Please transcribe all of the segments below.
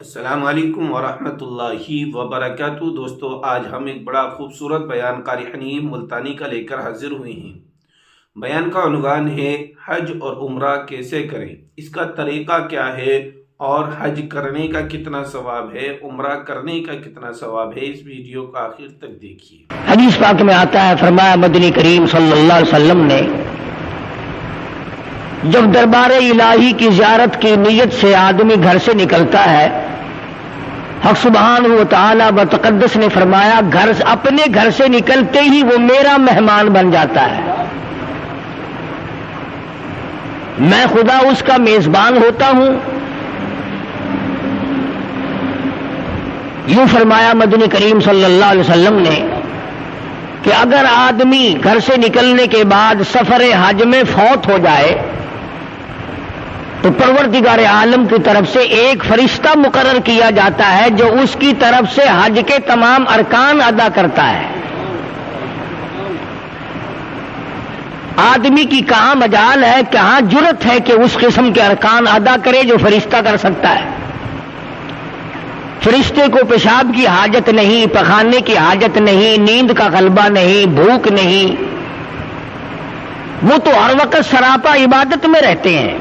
السلام علیکم ورحمۃ اللہ وبرکاتہ۔ دوستو، آج ہم ایک بڑا خوبصورت بیان قاری حنیف ملتانی کا لے کر حاضر ہوئے ہیں۔ بیان کا عنوان ہے حج اور عمرہ کیسے کریں، اس کا طریقہ کیا ہے اور حج کرنے کا کتنا ثواب ہے، عمرہ کرنے کا کتنا ثواب ہے۔ اس ویڈیو کو آخر تک دیکھیے۔ حدیث پاک میں آتا ہے، فرمایا مدنی کریم صلی اللہ علیہ وسلم نے جب دربار الہی کی زیارت کی نیت سے آدمی گھر سے نکلتا ہے، حق سبحانہ و تعالی بتقدس نے فرمایا اپنے گھر سے نکلتے ہی وہ میرا مہمان بن جاتا ہے، میں خدا اس کا میزبان ہوتا ہوں۔ یوں فرمایا مدنی کریم صلی اللہ علیہ وسلم نے کہ اگر آدمی گھر سے نکلنے کے بعد سفر حج میں فوت ہو جائے تو پروردگار عالم کی طرف سے ایک فرشتہ مقرر کیا جاتا ہے جو اس کی طرف سے حج کے تمام ارکان ادا کرتا ہے۔ آدمی کی کہاں مجال ہے، کہاں جرت ہے کہ اس قسم کے ارکان ادا کرے جو فرشتہ کر سکتا ہے۔ فرشتے کو پیشاب کی حاجت نہیں، پخانے کی حاجت نہیں، نیند کا غلبہ نہیں، بھوک نہیں، وہ تو ہر وقت سراپا عبادت میں رہتے ہیں۔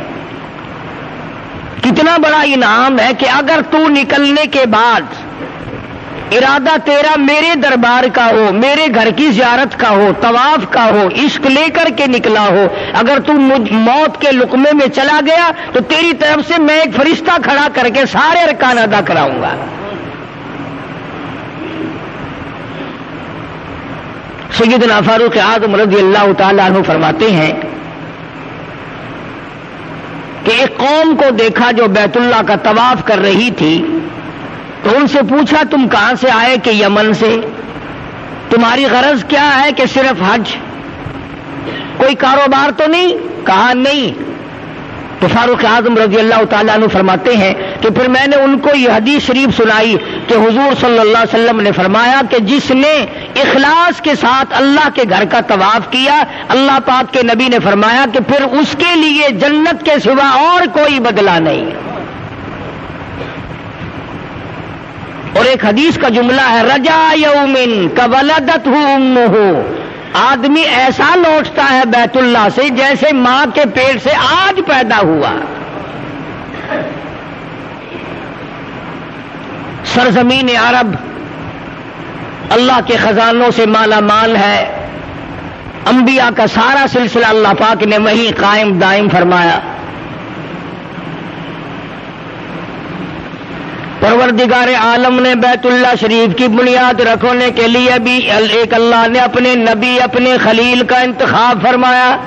کتنا بڑا انعام ہے کہ اگر تو نکلنے کے بعد ارادہ تیرا میرے دربار کا ہو، میرے گھر کی زیارت کا ہو، طواف کا ہو، عشق لے کر کے نکلا ہو، اگر تو موت کے لقمے میں چلا گیا تو تیری طرف سے میں ایک فرشتہ کھڑا کر کے سارے ارکان ادا کراؤں گا۔ سیدنا فاروق اعظم رضی اللہ تعالیٰ عنہ فرماتے ہیں کہ ایک قوم کو دیکھا جو بیت اللہ کا طواف کر رہی تھی، تو ان سے پوچھا تم کہاں سے آئے؟ کہ یمن سے۔ تمہاری غرض کیا ہے؟ کہ صرف حج، کوئی کاروبار تو نہیں؟ کہا نہیں۔ تو فاروق اعظم رضی اللہ تعالیٰ عنہ فرماتے ہیں کہ پھر میں نے ان کو یہ حدیث شریف سنائی کہ حضور صلی اللہ علیہ وسلم نے فرمایا کہ جس نے اخلاص کے ساتھ اللہ کے گھر کا طواف کیا، اللہ پاک کے نبی نے فرمایا کہ پھر اس کے لیے جنت کے سوا اور کوئی بدلہ نہیں۔ اور ایک حدیث کا جملہ ہے، رجا یومن کولدتہ امہ، آدمی ایسا لوٹتا ہے بیت اللہ سے جیسے ماں کے پیٹ سے آج پیدا ہوا۔ سرزمین عرب اللہ کے خزانوں سے مالا مال ہے، انبیاء کا سارا سلسلہ اللہ پاک نے وہیں قائم دائم فرمایا۔ پروردگار عالم نے بیت اللہ شریف کی بنیاد رکھنے کے لیے بھی ایک اللہ نے اپنے نبی، اپنے خلیل کا انتخاب فرمایا۔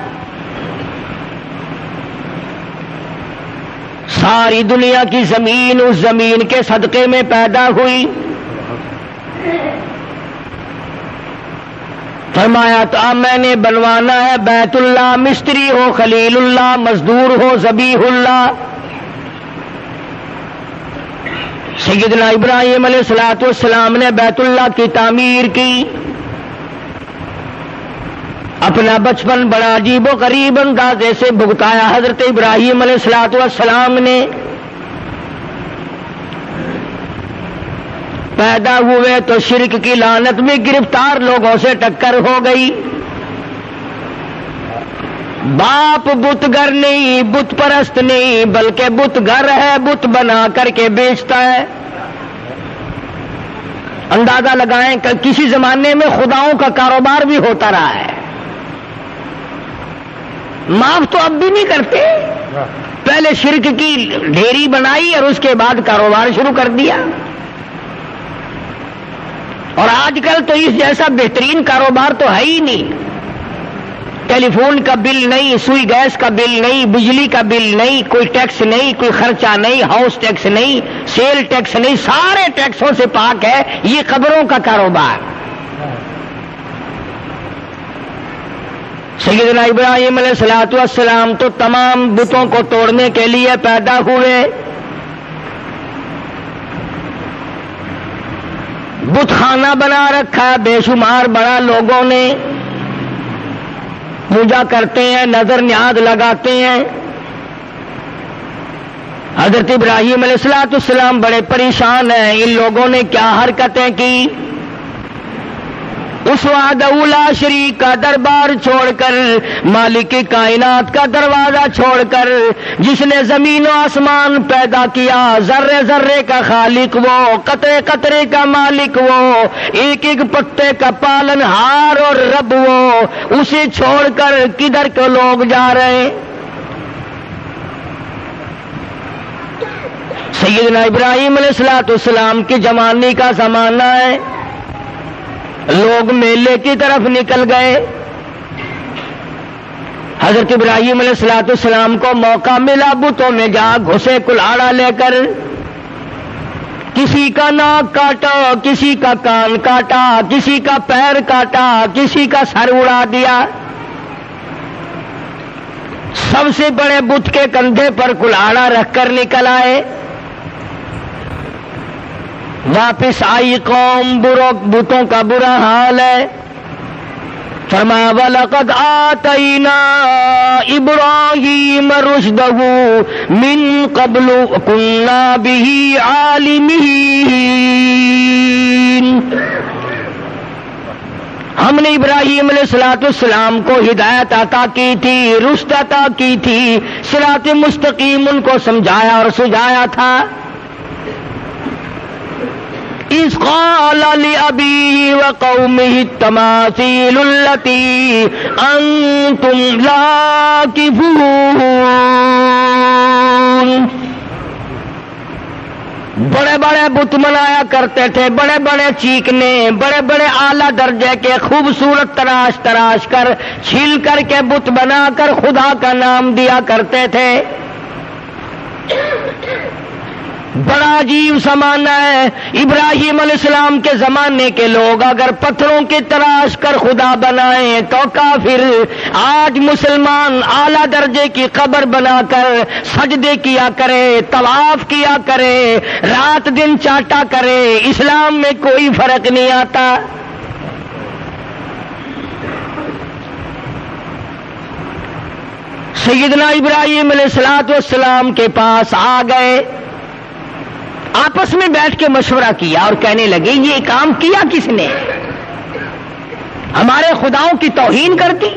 ساری دنیا کی زمین اس زمین کے صدقے میں پیدا ہوئی۔ فرمایا تو اب میں نے بنوانا ہے بیت اللہ، مستری ہو خلیل اللہ، مزدور ہو ذبیح اللہ۔ سیدنا ابراہیم علیہ الصلوۃ والسلام نے بیت اللہ کی تعمیر کی۔ اپنا بچپن بڑا عجیب و غریب اندازے سے بھگتایا حضرت ابراہیم علیہ الصلوۃ والسلام نے۔ پیدا ہوئے تو شرک کی لعنت میں گرفتار لوگوں سے ٹکر ہو گئی۔ باپ بت گر نہیں، بت پرست نہیں، بلکہ بت گر ہے، بت بنا کر کے بیچتا ہے۔ اندازہ لگائیں کہ کسی زمانے میں خداؤں کا کاروبار بھی ہوتا رہا ہے۔ معاف تو اب بھی نہیں کرتے، پہلے شرک کی ڈھیری بنائی اور اس کے بعد کاروبار شروع کر دیا۔ اور آج کل تو اس جیسا بہترین کاروبار تو ہے ہی نہیں۔ ٹیلی فون کا بل نہیں، سوئی گیس کا بل نہیں، بجلی کا بل نہیں، کوئی ٹیکس نہیں، کوئی خرچہ نہیں، ہاؤس ٹیکس نہیں، سیل ٹیکس نہیں، سارے ٹیکسوں سے پاک ہے یہ قبروں کا کاروبار۔ سیدنا ابراہیم علیہ الصلوۃ والسلام تو تمام بتوں کو توڑنے کے لیے پیدا ہوئے۔ بت خانہ بنا رکھا ہے بے شمار بڑا، لوگوں نے پوجا کرتے ہیں، نظر نیاز لگاتے ہیں۔ حضرت ابراہیم علیہ السلام بڑے پریشان ہیں، ان لوگوں نے کیا حرکتیں کی؟ اس وحدہ لا شریک کا دربار چھوڑ کر، مالک کائنات کا دروازہ چھوڑ کر، جس نے زمین و آسمان پیدا کیا، ذرے ذرے کا خالق وہ، قطرے قطرے کا مالک وہ، ایک ایک پتے کا پالن ہار اور رب وہ، اسے چھوڑ کر کدھر کو لوگ جا رہے ہیں؟ سیدنا ابراہیم علیہ السلام کی جوانی کا زمانہ ہے، لوگ میلے کی طرف نکل گئے۔ حضرت ابراہیم علیہ السلام کو موقع ملا بتوں میں جا گھسے کلاڑا لے کر، کسی کا ناک کاٹا، کسی کا کان کاٹا، کسی کا پیر کاٹا، کسی کا سر اڑا دیا۔ سب سے بڑے بت کے کندھے پر کلاڑا رکھ کر نکل آئے۔ واپس آئی قوم، بتوں کا برا حال ہے۔ فرمایا وَلَقَدْ آتَيْنَا إِبْرَاهِيمَ رُشْدَهُ مِنْ قَبْلُ وَكُنَّا بِهِ عَالِمِينَ۔ ہم نے ابراہیم علیہ السلام کو ہدایت عطا کی تھی، رشد عطا کی تھی، صراط مستقیم ان کو سمجھایا اور سجایا تھا۔ اِذْ قَالَ لِأَبِيهِ وَقَوْمِهِ التَّمَاثِيلُ الَّتِي أَنْتُمْ عَاكِفُونَ۔ بڑے بڑے بت منایا کرتے تھے، بڑے بڑے چیکنے، بڑے بڑے اعلیٰ درجے کے خوبصورت تراش تراش کر چھیل کر کے بت بنا کر خدا کا نام دیا کرتے تھے۔ بڑا عجیب زمانہ ہے۔ ابراہیم علیہ السلام کے زمانے کے لوگ اگر پتھروں کی تراش کر خدا بنائیں تو کافر، آج مسلمان اعلیٰ درجے کی قبر بنا کر سجدے کیا کرے، طواف کیا کرے، رات دن چاٹا کرے، اسلام میں کوئی فرق نہیں آتا۔ سیدنا ابراہیم علیہ السلام کے پاس آ گئے، آپس میں بیٹھ کے مشورہ کیا اور کہنے لگے یہ کام کیا کس نے؟ ہمارے خداؤں کی توہین کر دی،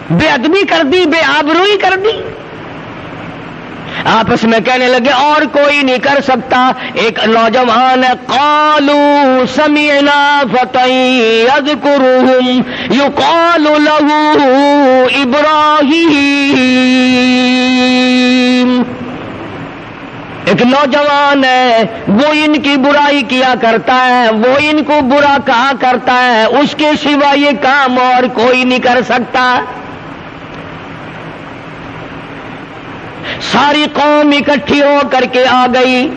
بے ادبی کر دی، بے آبروئی کر دی۔ آپس میں کہنے لگے اور کوئی نہیں کر سکتا۔ ایک نوجوان ہے، قالوا سمعنا فتى يذكرهم يقال له ابراہیم۔ ایک نوجوان ہے، وہ ان کی برائی کیا کرتا ہے، وہ ان کو برا کہا کرتا ہے، اس کے سوا یہ کام اور کوئی نہیں کر سکتا۔ ساری قوم اکٹھی ہو کر کے آ گئی۔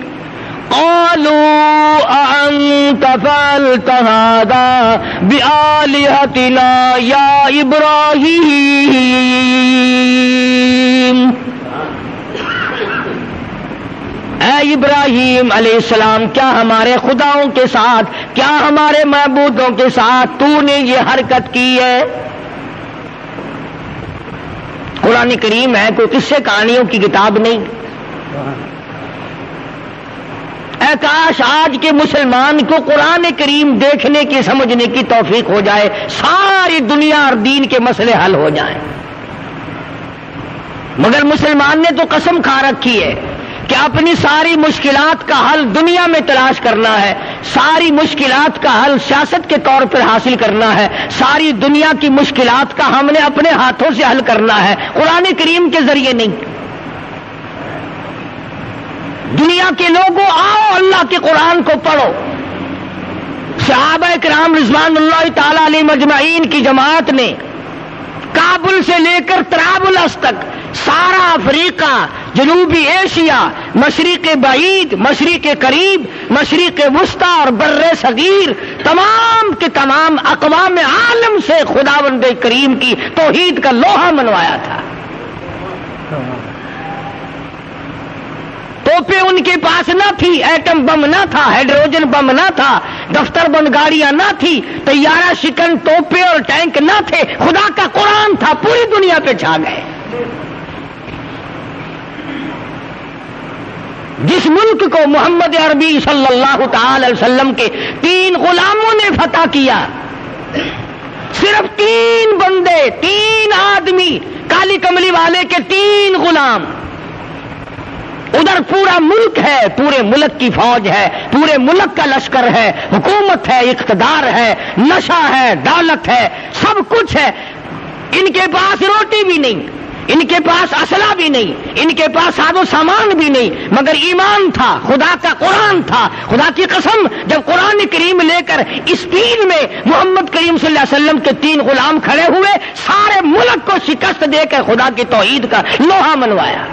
قالوا أأنت فعلت هذا بآلهتنا يا إبراهيم۔ اے ابراہیم علیہ السلام، کیا ہمارے خداؤں کے ساتھ، کیا ہمارے معبودوں کے ساتھ تو نے یہ حرکت کی ہے؟ قرآن کریم ہے، کوئی قصے کہانیوں کی کتاب نہیں۔ اے کاش آج کے مسلمان کو قرآن کریم دیکھنے کی، سمجھنے کی توفیق ہو جائے، ساری دنیا اور دین کے مسئلے حل ہو جائیں۔ مگر مسلمان نے تو قسم کھا رکھی ہے کہ اپنی ساری مشکلات کا حل دنیا میں تلاش کرنا ہے، ساری مشکلات کا حل سیاست کے طور پر حاصل کرنا ہے، ساری دنیا کی مشکلات کا ہم نے اپنے ہاتھوں سے حل کرنا ہے، قرآن کریم کے ذریعے نہیں۔ دنیا کے لوگوں آؤ اللہ کے قرآن کو پڑھو۔ صحابہ کرام رضوان اللہ تعالی علیہ مجمعین کی جماعت نے کابل سے لے کر طرابلس تک سارا افریقہ، جنوبی ایشیا، مشرق بعید، مشرق قریب، مشرق وسطی اور بر صغیر، تمام کے تمام اقوام عالم سے خداوند کریم کی توحید کا لوہا منوایا تھا۔ توپیں ان کے پاس نہ تھی، ایٹم بم نہ تھا، ہائیڈروجن بم نہ تھا، دفتر بند گاڑیاں نہ تھی، طیارہ شکن توپیں اور ٹینک نہ تھے، خدا کا قرآن تھا، پوری دنیا پہ چھا گئے۔ جس ملک کو محمد عربی صلی اللہ تعالی علیہ وسلم کے 3 غلاموں نے فتح کیا، صرف 3 بندے، 3 آدمی، کالی کملی والے کے 3 غلام، ادھر پورا ملک ہے، پورے ملک کی فوج ہے، پورے ملک کا لشکر ہے، حکومت ہے، اقتدار ہے، نشہ ہے، دولت ہے، سب کچھ ہے، ان کے پاس روٹی بھی نہیں، ان کے پاس اسلحہ بھی نہیں، ان کے پاس ساز و سامان بھی نہیں، مگر ایمان تھا، خدا کا قرآن تھا۔ خدا کی قسم، جب قرآن کریم لے کر اسپین میں محمد کریم صلی اللہ علیہ وسلم کے 3 غلام کھڑے ہوئے، سارے ملک کو شکست دے کر خدا کی توحید کا لوہا منوایا۔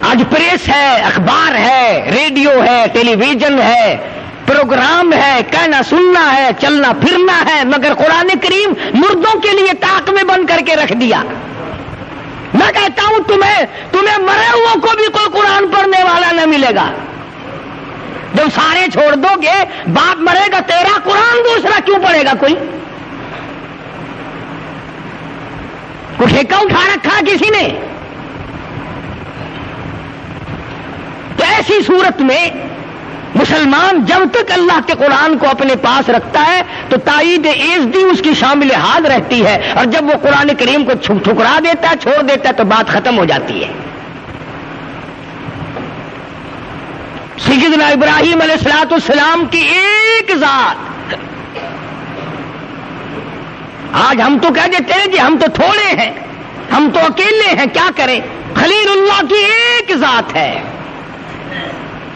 آج پریس ہے، اخبار ہے، ریڈیو ہے، ٹیلی ویژن ہے، پروگرام ہے، کہنا سننا ہے، چلنا پھرنا ہے، مگر قرآن کریم مردوں کے لیے طاق میں بند کر کے رکھ دیا۔ میں کہتا ہوں تمہیں مرے ہوئوں کو بھی کوئی قرآن پڑھنے والا نہ ملے گا۔ جب سارے چھوڑ دو گے، باپ مرے گا، تیرا قرآن دوسرا کیوں پڑھے گا کوئی؟ کچھ ٹھیکہ اٹھا رکھا کسی نے؟ تو ایسی صورت میں مسلمان جب تک اللہ کے قرآن کو اپنے پاس رکھتا ہے تو تائید ایزدی اس کی شامل حال رہتی ہے، اور جب وہ قرآن کریم کو ٹھکرا دیتا ہے، چھوڑ دیتا ہے، تو بات ختم ہو جاتی ہے۔ سیدنا ابراہیم علیہ السلام کی ایک ذات، آج ہم تو کہہ دیتے ہیں کہ ہم تو تھوڑے ہیں، ہم تو اکیلے ہیں، کیا کریں؟ خلیل اللہ کی ایک ذات ہے،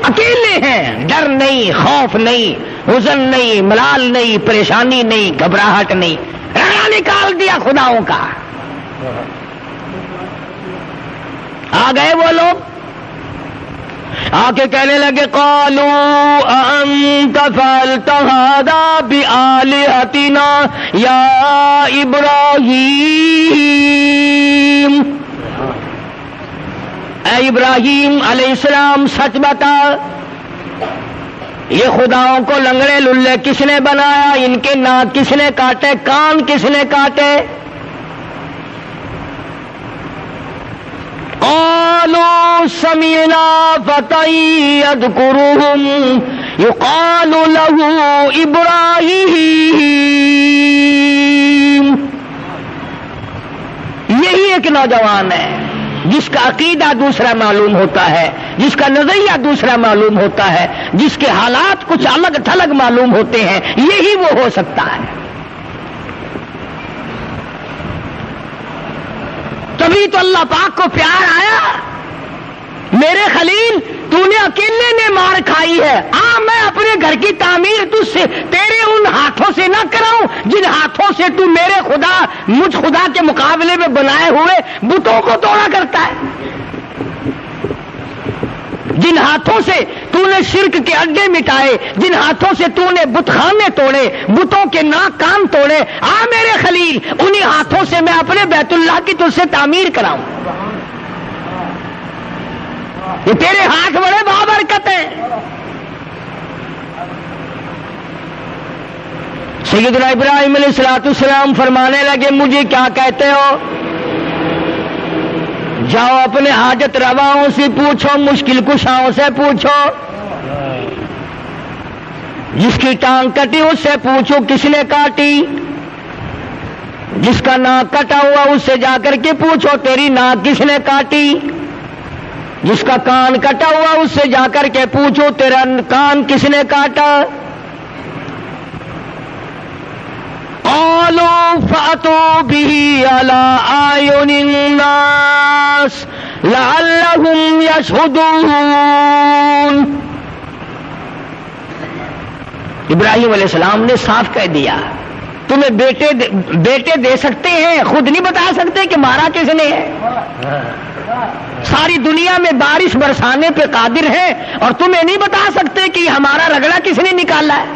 اکیلے ہیں، ڈر نہیں، خوف نہیں، حزن نہیں، ملال نہیں، پریشانی نہیں، گھبراہٹ نہیں، رگڑا نکال دیا خداؤں کا۔ آ گئے وہ لوگ، آ کے کہنے لگے قالوا أأنت فعلت هذا بآلهتنا یا ابراہیم، اے ابراہیم علیہ السلام سچ بتا، یہ خداؤں کو لنگڑے للے کس نے بنایا؟ ان کے ناک کس نے کاٹے؟ کان کس نے کاٹے؟ قالوا سمعنا فتى يذكرهم يقال له ابراہیم، یہی ایک نوجوان ہے جس کا عقیدہ دوسرا معلوم ہوتا ہے، جس کا نظریہ دوسرا معلوم ہوتا ہے، جس کے حالات کچھ الگ تھلگ معلوم ہوتے ہیں، یہی وہ ہو سکتا ہے۔ تبھی تو اللہ پاک کو پیار آیا، میرے خلیل تو نے اکیلے نے مار کھائی ہے، میں اپنے گھر کی تعمیر تجھ سے تیرے ان ہاتھوں سے نہ کراؤں جن ہاتھوں سے تو میرے خدا، مجھ خدا کے مقابلے میں بنائے ہوئے بتوں کو توڑا کرتا ہے، جن ہاتھوں سے تو نے شرک کے اڈے مٹائے، جن ہاتھوں سے تو نے بت خانے توڑے، بتوں کے ناک کان توڑے، میرے خلیل انہی ہاتھوں سے میں اپنے بیت اللہ کی تجھ سے تعمیر کراؤں۔ یہ تیرے ہاتھ بڑے بابرکت ہیں۔ سیدنا ابراہیم علیہ السلام فرمانے لگے مجھے کیا کہتے ہو؟ جاؤ اپنے حاجت رواؤں سے پوچھو، مشکل کشاؤں سے پوچھو، جس کی ٹانگ کٹی اس سے پوچھو کس نے کاٹی، جس کا ناک کٹا ہوا اس سے جا کر کے پوچھو تیری ناک کس نے کاٹی، جس کا کان کٹا ہوا اس سے جا کر کے پوچھو تیرا کان کس نے کاٹا۔ قالوا فأتوا به على أعين الناس لعلهم يشهدون۔ ابراہیم علیہ السلام نے صاف کہہ دیا تمہیں بیٹے دے سکتے ہیں، خود نہیں بتا سکتے کہ مارا کس نے ہے؟ ساری دنیا میں بارش برسانے پہ قادر ہے اور تمہیں نہیں بتا سکتے کہ ہمارا رگڑا کس نے نکالا ہے؟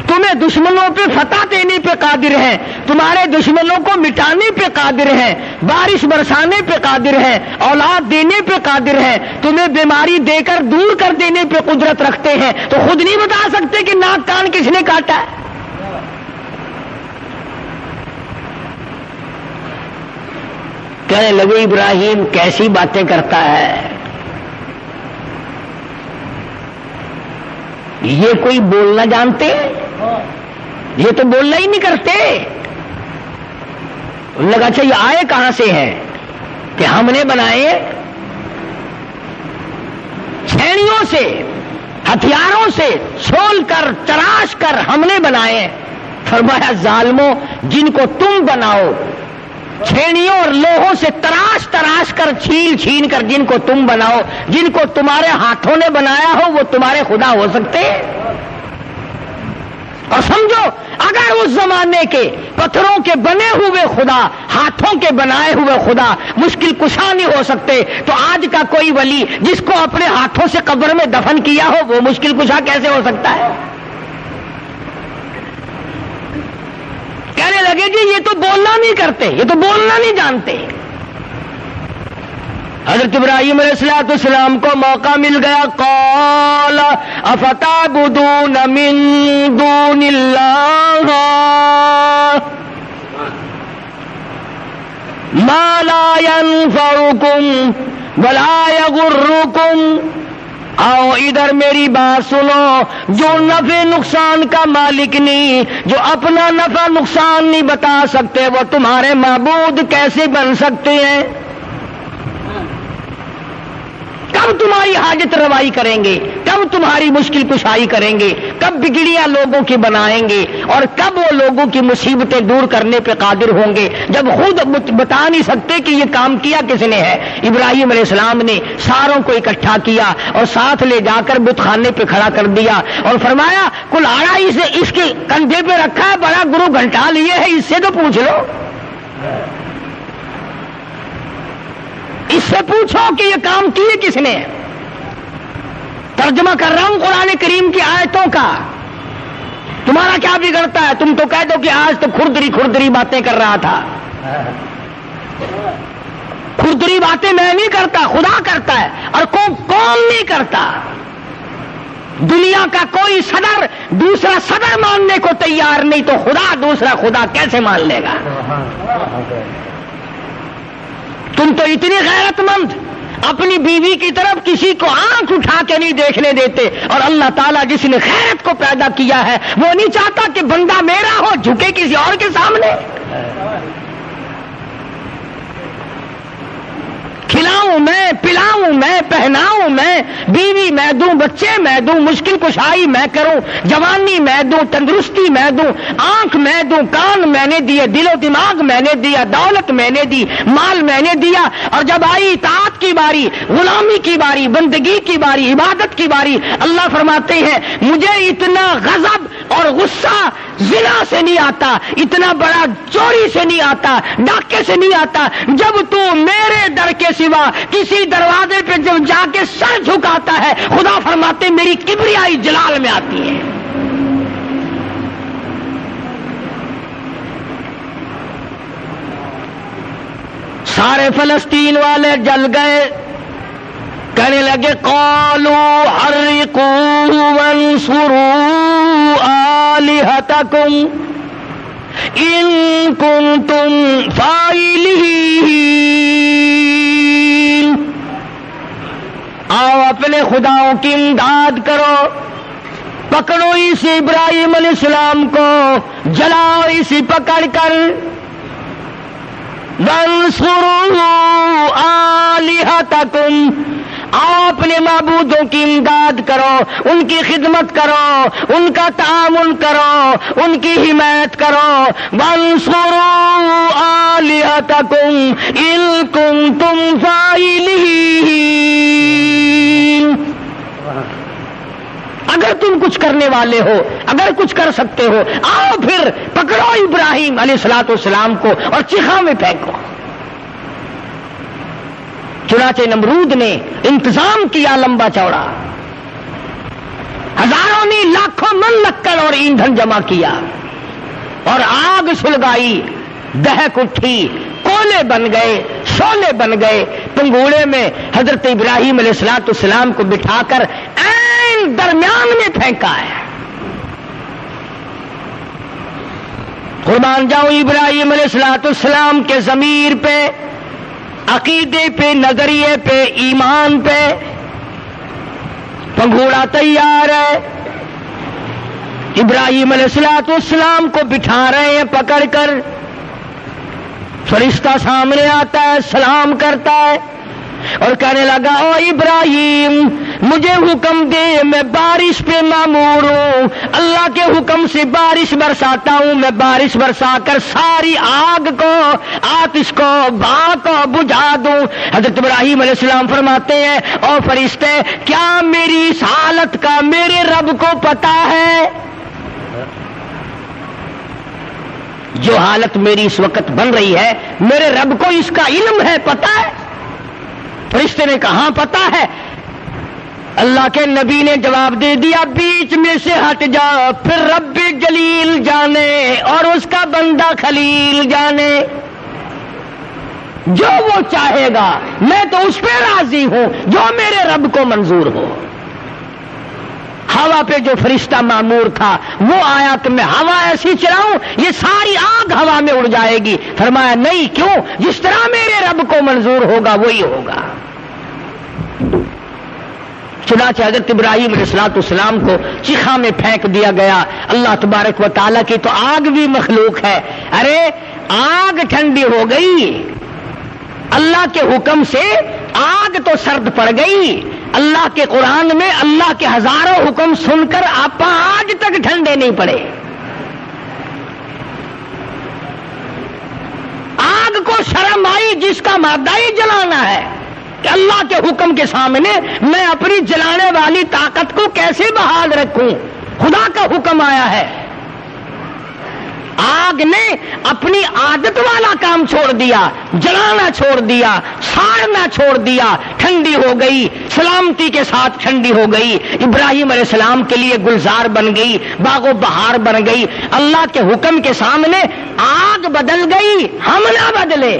تمہیں دشمنوں پہ فتح دینے پہ قادر ہیں، تمہارے دشمنوں کو مٹانے پہ قادر ہیں، بارش برسانے پہ قادر ہیں، اولاد دینے پہ قادر ہیں، تمہیں بیماری دے کر دور کر دینے پہ قدرت رکھتے ہیں، تو خود نہیں بتا سکتے کہ ناک کان کس نے کاٹا ہے؟ کہنے لگے ابراہیم کیسی باتیں کرتا ہے، یہ کوئی بولنا جانتے ہیں؟ یہ تو بولنا ہی نہیں کرتے۔ انہوں نے کہا اچھا یہ آئے کہاں سے ہیں؟ کہ ہم نے بنائے چھینیوں سے، ہتھیاروں سے چھول کر تراش کر ہم نے بنائے۔ فرمایا ظالموں، جن کو تم بناؤ چھینیوں اور لوہوں سے تراش تراش کر چھین چھین کر جن کو تم بناؤ، جن کو تمہارے ہاتھوں نے بنایا ہو وہ تمہارے خدا ہو سکتے ہیں؟ اور سمجھو اگر اس زمانے کے پتھروں کے بنے ہوئے خدا، ہاتھوں کے بنائے ہوئے خدا مشکل کشا نہیں ہو سکتے، تو آج کا کوئی ولی جس کو اپنے ہاتھوں سے قبر میں دفن کیا ہو وہ مشکل کشا کیسے ہو سکتا ہے؟ کہنے لگے جی یہ تو بولنا نہیں کرتے، یہ تو بولنا نہیں جانتے۔ حضرت ابراہیم علیہ السلام کو موقع مل گیا، قال افتعبدون من دون اللہ ما لا ينفعكم ولا يضركم۔ آؤ ادھر میری بات سنو، جو نفع نقصان کا مالک نہیں، جو اپنا نفع نقصان نہیں بتا سکتے، وہ تمہارے معبود کیسے بن سکتے ہیں؟ کب تمہاری حاجت روائی کریں گے، کب تمہاری مشکل کشائی کریں گے، کب بگڑیاں لوگوں کی بنائیں گے، اور کب وہ لوگوں کی مصیبتیں دور کرنے پہ قادر ہوں گے جب خود بتا نہیں سکتے کہ یہ کام کیا کس نے ہے؟ ابراہیم علیہ السلام نے ساروں کو اکٹھا کیا اور ساتھ لے جا کر بت خانے پہ کھڑا کر دیا اور فرمایا کلاڑا اس کے کندھے پہ رکھا ہے، بڑا گرو گھنٹا لیے ہے، اس سے تو پوچھ لو، اس سے پوچھو کہ یہ کام کیے کس نے۔ ترجمہ کر رہا ہوں قرآن کریم کی آیتوں کا، تمہارا کیا بگڑتا ہے؟ تم تو کہہ دو کہ آج تو کھردری کھردری باتیں کر رہا تھا۔ کھردری باتیں میں نہیں کرتا، خدا کرتا ہے، اور کون نہیں کرتا۔ دنیا کا کوئی صدر دوسرا صدر ماننے کو تیار نہیں تو خدا دوسرا خدا کیسے مان لے گا؟ تم تو اتنی غیرت مند، اپنی بیوی کی طرف کسی کو آنکھ اٹھا کے نہیں دیکھنے دیتے، اور اللہ تعالیٰ جس نے غیرت کو پیدا کیا ہے وہ نہیں چاہتا کہ بندہ میرا ہو جھکے کسی اور کے سامنے۔ کھلاؤں میں، پلاؤں میں، پہناؤں میں، بیوی میں دوں، بچے میں دوں، مشکل کشائی میں کروں، جوانی میں دوں، تندرستی میں دوں، آنکھ میں دوں، کان میں نے دیے، دل و دماغ میں نے دیا، دولت میں نے دی، مال میں نے دیا، اور جب آئی اطاعت کی باری، غلامی کی باری، بندگی کی باری، عبادت کی باری، اللہ فرماتے ہیں مجھے اتنا غضب اور غصہ زنا سے نہیں آتا، اتنا بڑا چوری سے نہیں آتا، ڈاکے سے نہیں آتا، جب تو میرے در کے سوا کسی دروازے پہ جب جا کے سر جھکاتا ہے، خدا فرماتے میری کبریائی جلال میں آتی ہے۔ سارے فلسطین والے جل گئے، کہنے لگے قالوا حرقوا وانصروا آلہتکم ان کنتم فاعلین۔ آؤ اپنے خداؤں کی امداد کرو، پکڑو اس ابراہیم علیہ السلام کو، جلاؤ اسی پکڑ کر، وانصروا آلہتکم، آؤ اپنے معبودوں کی امداد کرو، ان کی خدمت کرو، ان کا تعاون کرو، ان کی حمایت کرو۔ وانصروا آلہتکم ان کنتم فاعلین، اگر تم کچھ کرنے والے ہو، اگر کچھ کر سکتے ہو، آؤ پھر پکڑو ابراہیم علیہ السلام کو اور چیخا میں پھینکو۔ چنانچہ نمرود نے انتظام کیا لمبا چوڑا، ہزاروں نے لاکھوں من لکڑ اور ایندھن جمع کیا اور آگ سلگائی، دہک اٹھی، کولے بن گئے، شولے بن گئے۔ پنگوڑے میں حضرت ابراہیم علیہ السلام کو بٹھا کر عین درمیان میں پھینکا ہے۔ قربان جاؤں ابراہیم علیہ السلام کے ضمیر پہ عقیدے پہ، نظریے پہ، ایمان پہ پنگھوڑا تیار ہے. ابراہیم علیہ السلام کو بٹھا رہے ہیں پکڑ کر. فرشتہ سامنے آتا ہے، سلام کرتا ہے اور کہنے لگا او ابراہیم مجھے حکم دے، میں بارش پہ مامور ہوں، اللہ کے حکم سے بارش برساتا ہوں. میں بارش برسا کر ساری آگ کو، آتش کو، بھاپ کو بجھا دوں. حضرت ابراہیم علیہ السلام فرماتے ہیں او فرشتے، کیا میری اس حالت کا میرے رب کو پتا ہے؟ جو حالت میری اس وقت بن رہی ہے میرے رب کو اس کا علم ہے، پتا ہے؟ فرشتے نے کہا پتا ہے. اللہ کے نبی نے جواب دے دیا بیچ میں سے ہٹ جا، پھر رب جلیل جانے اور اس کا بندہ خلیل جانے. جو وہ چاہے گا میں تو اس پہ راضی ہوں جو میرے رب کو منظور ہو. ہوا پہ جو فرشتہ مامور تھا وہ آیا کہ میں ہوا ایسی چلاؤں یہ ساری آگ ہوا میں اڑ جائے گی. فرمایا نہیں، کیوں؟ جس طرح میرے رب کو منظور ہوگا وہی ہوگا. چنانچہ حضرت ابراہیم علیہ السلام کو چیخا میں پھینک دیا گیا. اللہ تبارک و تعالیٰ کی تو آگ بھی مخلوق ہے. ارے آگ ٹھنڈی ہو گئی، اللہ کے حکم سے آگ تو سرد پڑ گئی. اللہ کے قرآن میں اللہ کے ہزاروں حکم سن کر آپ آج تک ٹھنڈے نہیں پڑے. آگ کو شرم آئی جس کا مادہ ہی جلانا ہے کہ اللہ کے حکم کے سامنے میں اپنی جلانے والی طاقت کو کیسے بحال رکھوں؟ خدا کا حکم آیا ہے. آگ نے اپنی عادت والا کام چھوڑ دیا، جلانا چھوڑ دیا، ساڑنا چھوڑ دیا، ٹھنڈی ہو گئی، سلامتی کے ساتھ ٹھنڈی ہو گئی. ابراہیم علیہ السلام کے لیے گلزار بن گئی، باغ و بہار بن گئی. اللہ کے حکم کے سامنے آگ بدل گئی، ہم نہ بدلے.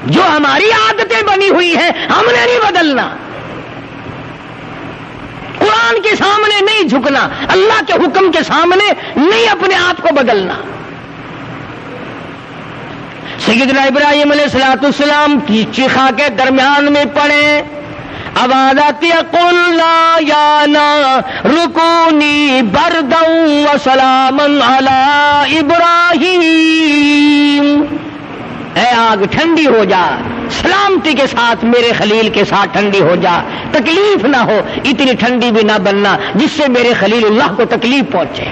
جو ہماری عادتیں بنی ہوئی ہیں ہم نے نہیں بدلنا. قرآن کے سامنے نہیں جھکنا، اللہ کے حکم کے سامنے نہیں اپنے آپ کو بدلنا. سیدنا ابراہیم علیہ السلام کی چیخا کے درمیان میں پڑے آواز آتی ہے قل لا یا نار کونی بردا وسلاما علی ابراہیم. اے آگ ٹھنڈی ہو جا، سلامتی کے ساتھ میرے خلیل کے ساتھ ٹھنڈی ہو جا. تکلیف نہ ہو، اتنی ٹھنڈی بھی نہ بننا جس سے میرے خلیل اللہ کو تکلیف پہنچے.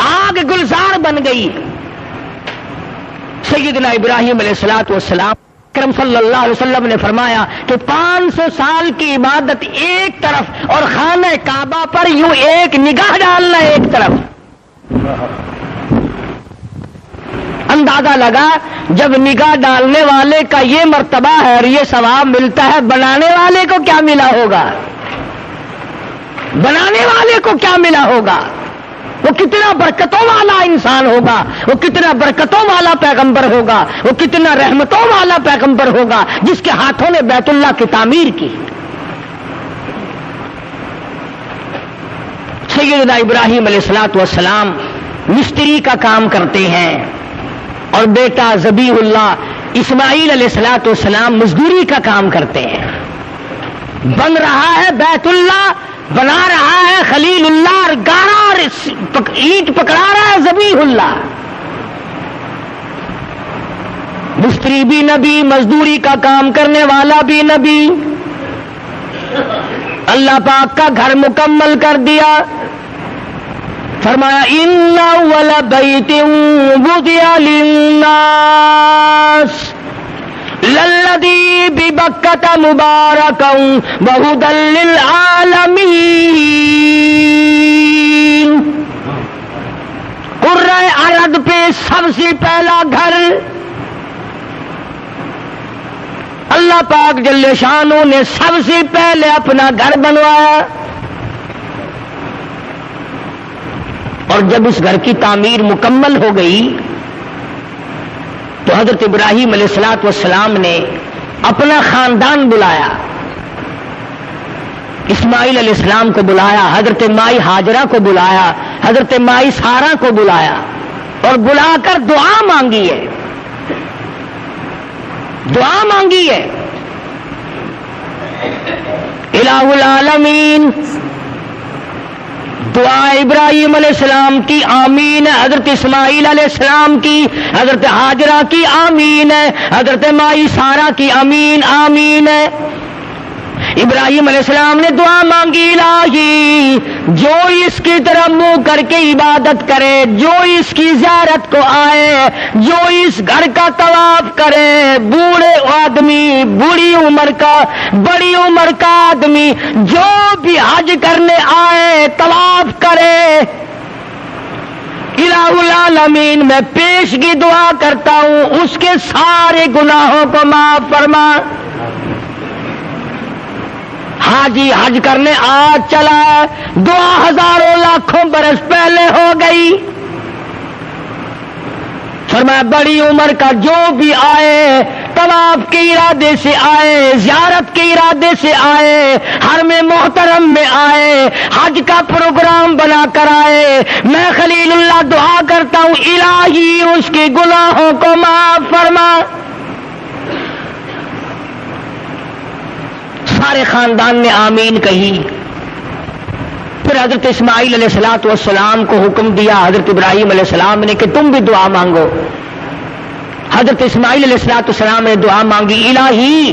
آگ گلزار بن گئی. سیدنا ابراہیم علیہ السلام کرم صلی اللہ علیہ وسلم نے فرمایا کہ 500 سال کی عبادت ایک طرف اور خانہ کعبہ پر یوں ایک نگاہ ڈالنا ایک طرف. اندازہ لگا جب نگاہ ڈالنے والے کا یہ مرتبہ ہے اور یہ ثواب ملتا ہے، بنانے والے کو کیا ملا ہوگا؟ بنانے والے کو کیا ملا ہوگا؟ وہ کتنا برکتوں والا انسان ہوگا، وہ کتنا برکتوں والا پیغمبر ہوگا، وہ کتنا رحمتوں والا پیغمبر ہوگا جس کے ہاتھوں نے بیت اللہ کی تعمیر کی. سیدنا ابراہیم علیہ السلام مستری کا کام کرتے ہیں اور بیٹا ذبیح اللہ اسماعیل علیہ السلام مزدوری کا کام کرتے ہیں. بن رہا ہے بیت اللہ، بنا رہا ہے خلیل اللہ، اور گارا اور اینٹ پکڑا رہا ہے ذبیح اللہ. مستری بھی نبی، مزدوری کا کام کرنے والا بھی نبی. اللہ پاک کا گھر مکمل کر دیا. فرمایا ان اول بیت وضع للناس للذی ببکۃ مبارکا وہدی للعالمین. قرۂ ارض پہ سب سے پہلا گھر اللہ پاک جل شانہ نے سب سے پہلے اپنا گھر بنوایا. اور جب اس گھر کی تعمیر مکمل ہو گئی تو حضرت ابراہیم علیہ السلام نے اپنا خاندان بلایا. اسماعیل علیہ السلام کو بلایا، حضرت مائی ہاجرہ کو بلایا، حضرت مائی سارہ کو بلایا. اور بلا کر دعا مانگی ہے، دعا مانگی ہے۔ الہ العالمین دعا ابراہیم علیہ السلام کی آمین ہے، حضرت اسماعیل علیہ السلام کی، حضرت ہاجرہ کی آمین ہے، حضرت مائی سارہ کی آمین آمین ہے۔ ابراہیم علیہ السلام نے دعا مانگی، الہی جو اس کی طرف منہ کر کے عبادت کرے، جو اس کی زیارت کو آئے، جو اس گھر کا طواف کرے، بوڑھے آدمی، بوڑھی عمر کا، بڑی عمر کا آدمی، جو بھی حج کرنے آئے، طواف کرے، الہ العالمین میں پیشگی دعا کرتا ہوں اس کے سارے گناہوں کو معاف فرما۔ حاجی حج کرنے آج چلا ہے، دعا ہزاروں لاکھوں برس پہلے ہو گئی۔ فرمایا بڑی عمر کا جو بھی آئے، طواف کے ارادے سے آئے، زیارت کے ارادے سے آئے، حرم محترم میں آئے، حج کا پروگرام بنا کر آئے، میں خلیل اللہ دعا کرتا ہوں الہی اس کے گناہوں کو معاف فرما۔ سارے خاندان نے آمین کہی۔ پھر حضرت اسماعیل علیہ السلام کو حکم دیا حضرت ابراہیم علیہ السلام نے کہ تم بھی دعا مانگو۔ حضرت اسماعیل علیہ السلام نے دعا مانگی، الہی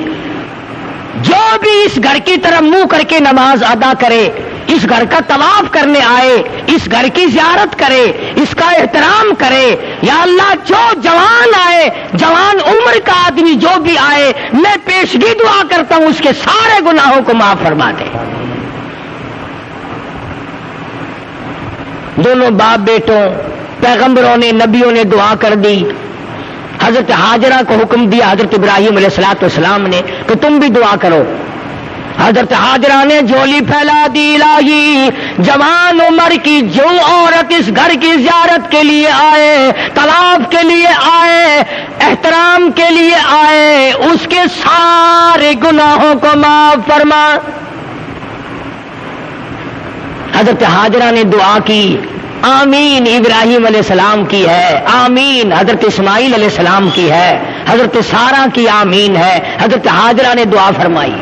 جو بھی اس گھر کی طرف منہ کر کے نماز ادا کرے، اس گھر کا طواف کرنے آئے، اس گھر کی زیارت کرے، اس کا احترام کرے، یا اللہ جو جوان آئے، جوان عمر کا آدمی جو بھی آئے، میں پیشگی دعا کرتا ہوں اس کے سارے گناہوں کو معاف فرما دے۔ دونوں باپ بیٹوں، پیغمبروں نے، نبیوں نے دعا کر دی۔ حضرت ہاجرہ کو حکم دیا حضرت ابراہیم علیہ السلام نے کہ تم بھی دعا کرو۔ حضرت ہاجرہ نے جھولی پھیلا دی، الہی جوان عمر کی جو عورت اس گھر کی زیارت کے لیے آئے، طواف کے لیے آئے، احترام کے لیے آئے، اس کے سارے گناہوں کو معاف فرما۔ حضرت ہاجرہ نے دعا کی، آمین ابراہیم علیہ السلام کی ہے، آمین حضرت اسماعیل علیہ السلام کی ہے، حضرت سارہ کی آمین ہے، حضرت ہاجرہ نے دعا فرمائی۔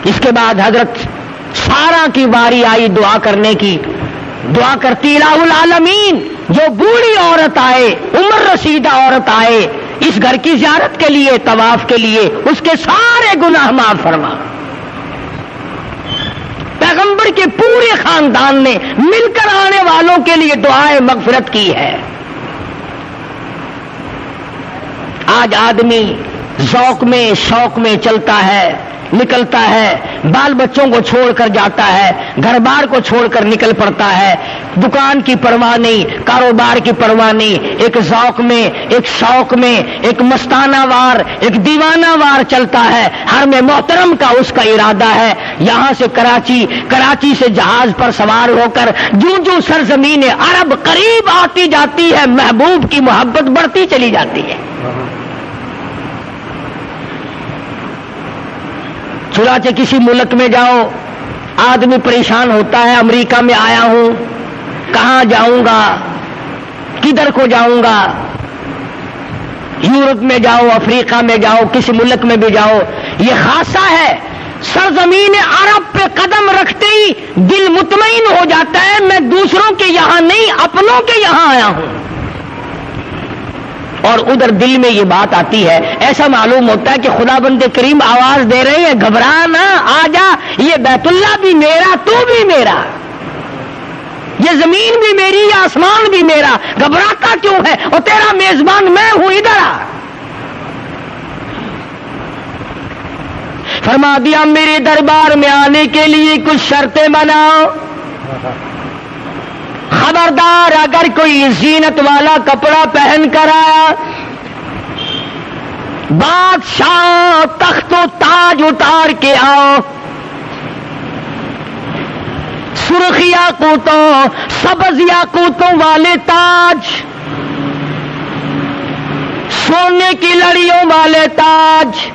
اس کے بعد حضرت سارہ کی باری آئی دعا کرنے کی، دعا کرتی الہ العالمین جو بوڑھی عورت آئے، عمر رسیدہ عورت آئے اس گھر کی زیارت کے لیے، طواف کے لیے، اس کے سارے گناہ معاف فرما۔ پیغمبر کے پورے خاندان نے مل کر آنے والوں کے لیے دعائے مغفرت کی ہے۔ آج آدمی ذوق میں، شوق میں چلتا ہے، نکلتا ہے، بال بچوں کو چھوڑ کر جاتا ہے، گھر بار کو چھوڑ کر نکل پڑتا ہے، دکان کی پرواہ نہیں، کاروبار کی پرواہ نہیں، ایک ذوق میں، ایک شوق میں، ایک مستانہ وار، ایک دیوانہ وار چلتا ہے۔ حرم محترم کا اس کا ارادہ ہے، یہاں سے کراچی سے جہاز پر سوار ہو کر جو سرزمین عرب قریب آتی جاتی ہے، محبوب کی محبت بڑھتی چلی جاتی ہے۔ چنانچہ کسی ملک میں جاؤ، آدمی پریشان ہوتا ہے، امریکہ میں آیا ہوں، کہاں جاؤں گا، کدھر کو جاؤں گا، یورپ میں جاؤ، افریقہ میں جاؤ، کسی ملک میں بھی جاؤ، یہ خاصہ ہے، سرزمین عرب پہ قدم رکھتے ہی دل مطمئن ہو جاتا ہے، میں دوسروں کے یہاں نہیں، اپنوں کے یہاں آیا ہوں۔ اور ادھر دل میں یہ بات آتی ہے، ایسا معلوم ہوتا ہے کہ خدا بند کریم آواز دے رہے ہیں، گھبرا نہ، آ جا، یہ بیت اللہ بھی میرا، تو بھی میرا، یہ زمین بھی میری، یہ آسمان بھی میرا، گھبراتا کیوں ہے، اور تیرا میزبان میں ہوں، ادھر آ۔ فرما دیا میرے دربار میں آنے کے لیے کچھ شرطیں بناؤ، خبردار اگر کوئی زینت والا کپڑا پہن کر آیا، بادشاہ تخت و تاج اتار کے آؤ، سرخ یاقوتوں، سبز یاقوتوں والے تاج، سونے کی لڑیوں والے تاج،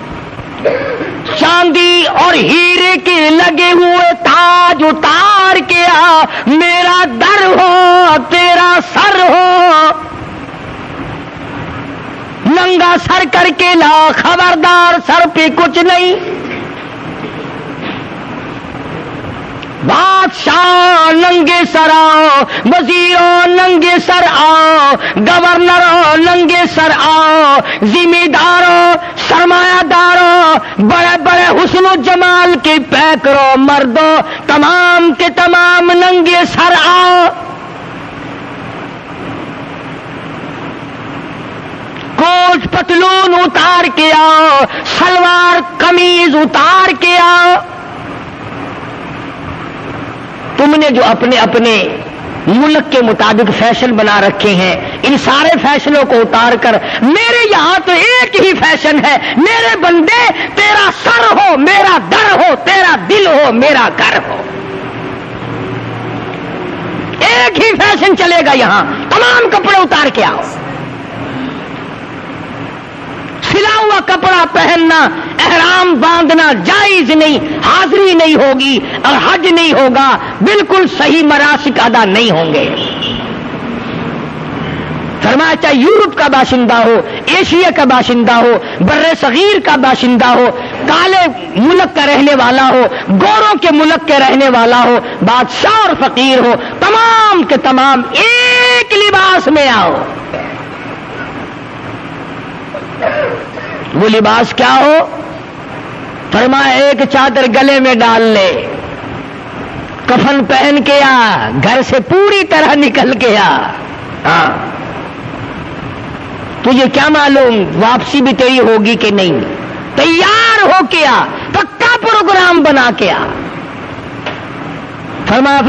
چاندی اور ہیرے کے لگے ہوئے تاج اتار کے آ، میرا در ہو تیرا سر ننگا سر کر کے لا، خبردار سر پہ کچھ نہیں۔ بادشاہ ننگے سر آؤ، وزیروں ننگے سر آؤ، گورنروں ننگے سر آؤ، ذمہ داروں، سرمایہ داروں، بڑے بڑے حسن و جمال کے پیکروں، مردوں، تمام کے تمام ننگے سر آؤ۔ کوٹ پتلون اتار کے آؤ، شلوار قمیض اتار کے آؤ۔ تم نے جو اپنے اپنے ملک کے مطابق فیشن بنا رکھے ہیں، ان سارے فیشنوں کو اتار کر میرے یہاں تو ایک ہی فیشن ہے، میرے بندے تیرا سر ہو میرا در ہو، تیرا دل ہو میرا گھر ہو، ایک ہی فیشن چلے گا یہاں، تمام کپڑے اتار کے آؤ۔ سلا ہوا کپڑا پہننا، احرام باندھنا جائز نہیں، حاضری نہیں ہوگی اور حج نہیں ہوگا، بالکل صحیح مناسک ادا نہیں ہوں گے۔ فرمایا چاہے یورپ کا باشندہ ہو، ایشیا کا باشندہ ہو، بر صغیر کا باشندہ ہو، کالے ملک کا رہنے والا ہو، گوروں کے ملک کے رہنے والا ہو، بادشاہ اور فقیر ہو، تمام کے تمام ایک لباس میں آؤ۔ وہ لباس کیا ہو؟ فرمایا ایک چادر گلے میں ڈال لے، کفن پہن کے آ، گھر سے پوری طرح نکل کے آ۔ ہاں تجھے کیا معلوم واپسی بھی تیری ہوگی کہ نہیں، تیار ہو کے آ، پکا پروگرام بنا کے آ۔ فرمایا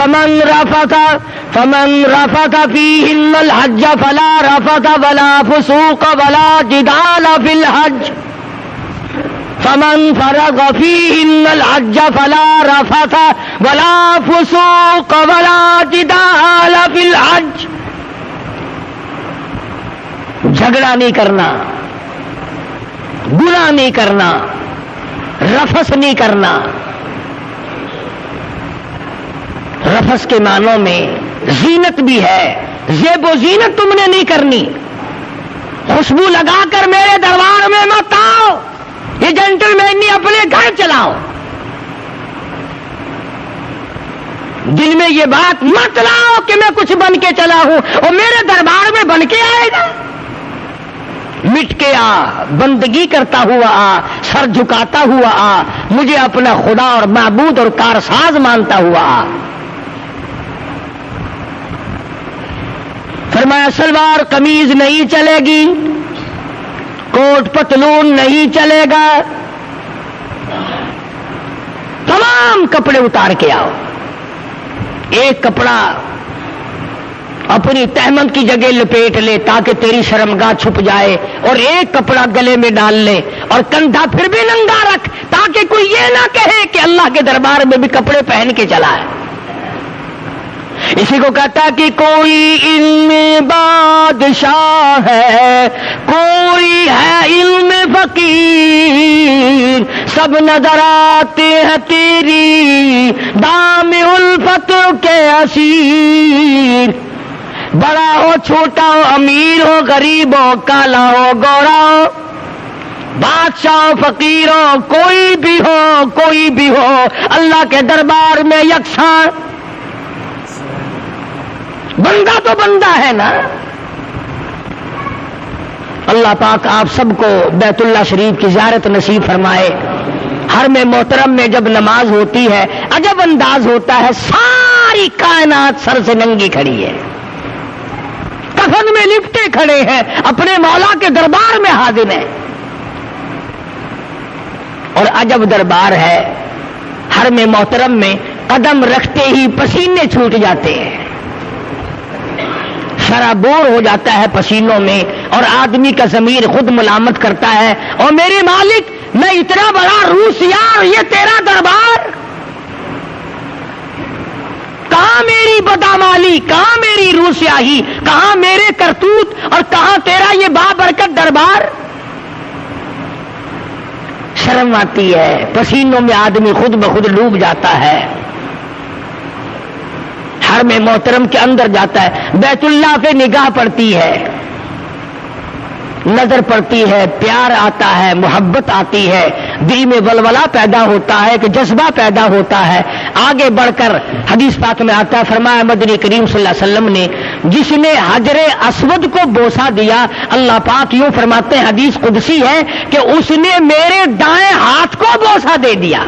فمن رفث فیہن الحج فلا رفث ولا فسوق ولا جدال فی الحج، فمن فرغ فیہن الحج فلا رفث ولا فسوق ولا جدال فی الحج۔ جھگڑا نہیں کرنا، گناہ نہیں کرنا، رفث نہیں کرنا۔ رفث کے معنوں میں زینت بھی ہے، زیب و زینت تم نے نہیں کرنی، خوشبو لگا کر میرے دربار میں مت آؤ، یہ جنٹل مینی اپنے گھر چلاؤ، دل میں یہ بات مت لاؤ کہ میں کچھ بن کے چلا ہوں اور میرے دربار میں بن کے آئے گا۔ مٹ کے آ، بندگی کرتا ہوا آ، سر جھکاتا ہوا آ، مجھے اپنا خدا اور معبود اور کارساز مانتا ہوا آ۔ فرمایا سلوار قمیض نہیں چلے گی، کوٹ پتلون نہیں چلے گا، تمام کپڑے اتار کے آؤ۔ ایک کپڑا اپنی تہمت کی جگہ لپیٹ لے تاکہ تیری شرمگاہ چھپ جائے، اور ایک کپڑا گلے میں ڈال لے اور کندھا پھر بھی ننگا رکھ تاکہ کوئی یہ نہ کہے کہ اللہ کے دربار میں بھی کپڑے پہن کے چلا ہے۔ اسی کو کہتا کہ کوئی علم بادشاہ ہے، کوئی ہے علم فقیر، سب نظر آتے ہیں تیری دام الفت کے اسیر۔ بڑا ہو چھوٹا ہو، امیر ہو غریب ہو، کالا ہو گورا ہو، بادشاہ ہو فقیر ہو، کوئی بھی ہو، اللہ کے دربار میں یکساں، بندہ تو بندہ ہے نا۔ اللہ پاک آپ سب کو بیت اللہ شریف کی زیارت نصیب فرمائے۔ حرم محترم میں جب نماز ہوتی ہے عجب انداز ہوتا ہے، ساری کائنات سر سے ننگی کھڑی ہے، کفن میں لپٹے کھڑے ہیں، اپنے مولا کے دربار میں حاضر ہیں، اور عجب دربار ہے۔ حرم محترم میں قدم رکھتے ہی پسینے چھوٹ جاتے ہیں، سرابور ہو جاتا ہے پسینوں میں، اور آدمی کا ضمیر خود ملامت کرتا ہے، اور میرے مالک میں اتنا بڑا روسیار، یہ تیرا دربار، کہاں میری بدامالی، کہاں میری روسیاہی، کہاں میرے کرتوت، اور کہاں تیرا یہ بابرکت دربار۔ شرم آتی ہے، پسینوں میں آدمی خود بخود ڈوب جاتا ہے۔ حرم محترم کے اندر جاتا ہے، بیت اللہ پہ نگاہ پڑتی ہے، نظر پڑتی ہے، پیار آتا ہے، محبت آتی ہے، دل میں ولولہ پیدا ہوتا ہے کہ جذبہ پیدا ہوتا ہے. آگے بڑھ کر حدیث پاک میں آتا ہے، فرمایا مدنی کریم صلی اللہ علیہ وسلم نے جس نے حجر اسود کو بوسہ دیا، اللہ پاک یوں فرماتے ہیں، حدیث قدسی ہے کہ اس نے میرے دائیں ہاتھ کو بوسہ دے دیا.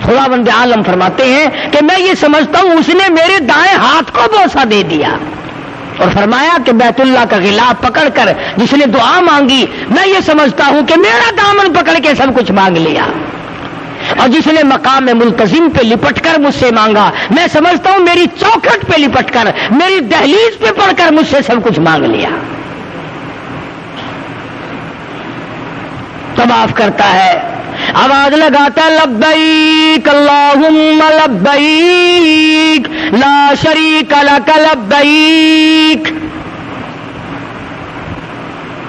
خداوند عالم فرماتے ہیں کہ میں یہ سمجھتا ہوں اس نے میرے دائیں ہاتھ کو بوسہ دے دیا. اور فرمایا کہ بیت اللہ کا غلاف پکڑ کر جس نے دعا مانگی، میں یہ سمجھتا ہوں کہ میرا دامن پکڑ کے سب کچھ مانگ لیا. اور جس نے مقام ملتزم پہ لپٹ کر مجھ سے مانگا، میں سمجھتا ہوں میری چوکھٹ پہ لپٹ کر، میری دہلیز پہ پڑھ کر مجھ سے سب کچھ مانگ لیا. طواف کرتا ہے، آواز لگاتا ہے لبیک اللہم لبیک لا شریک لک لبیک.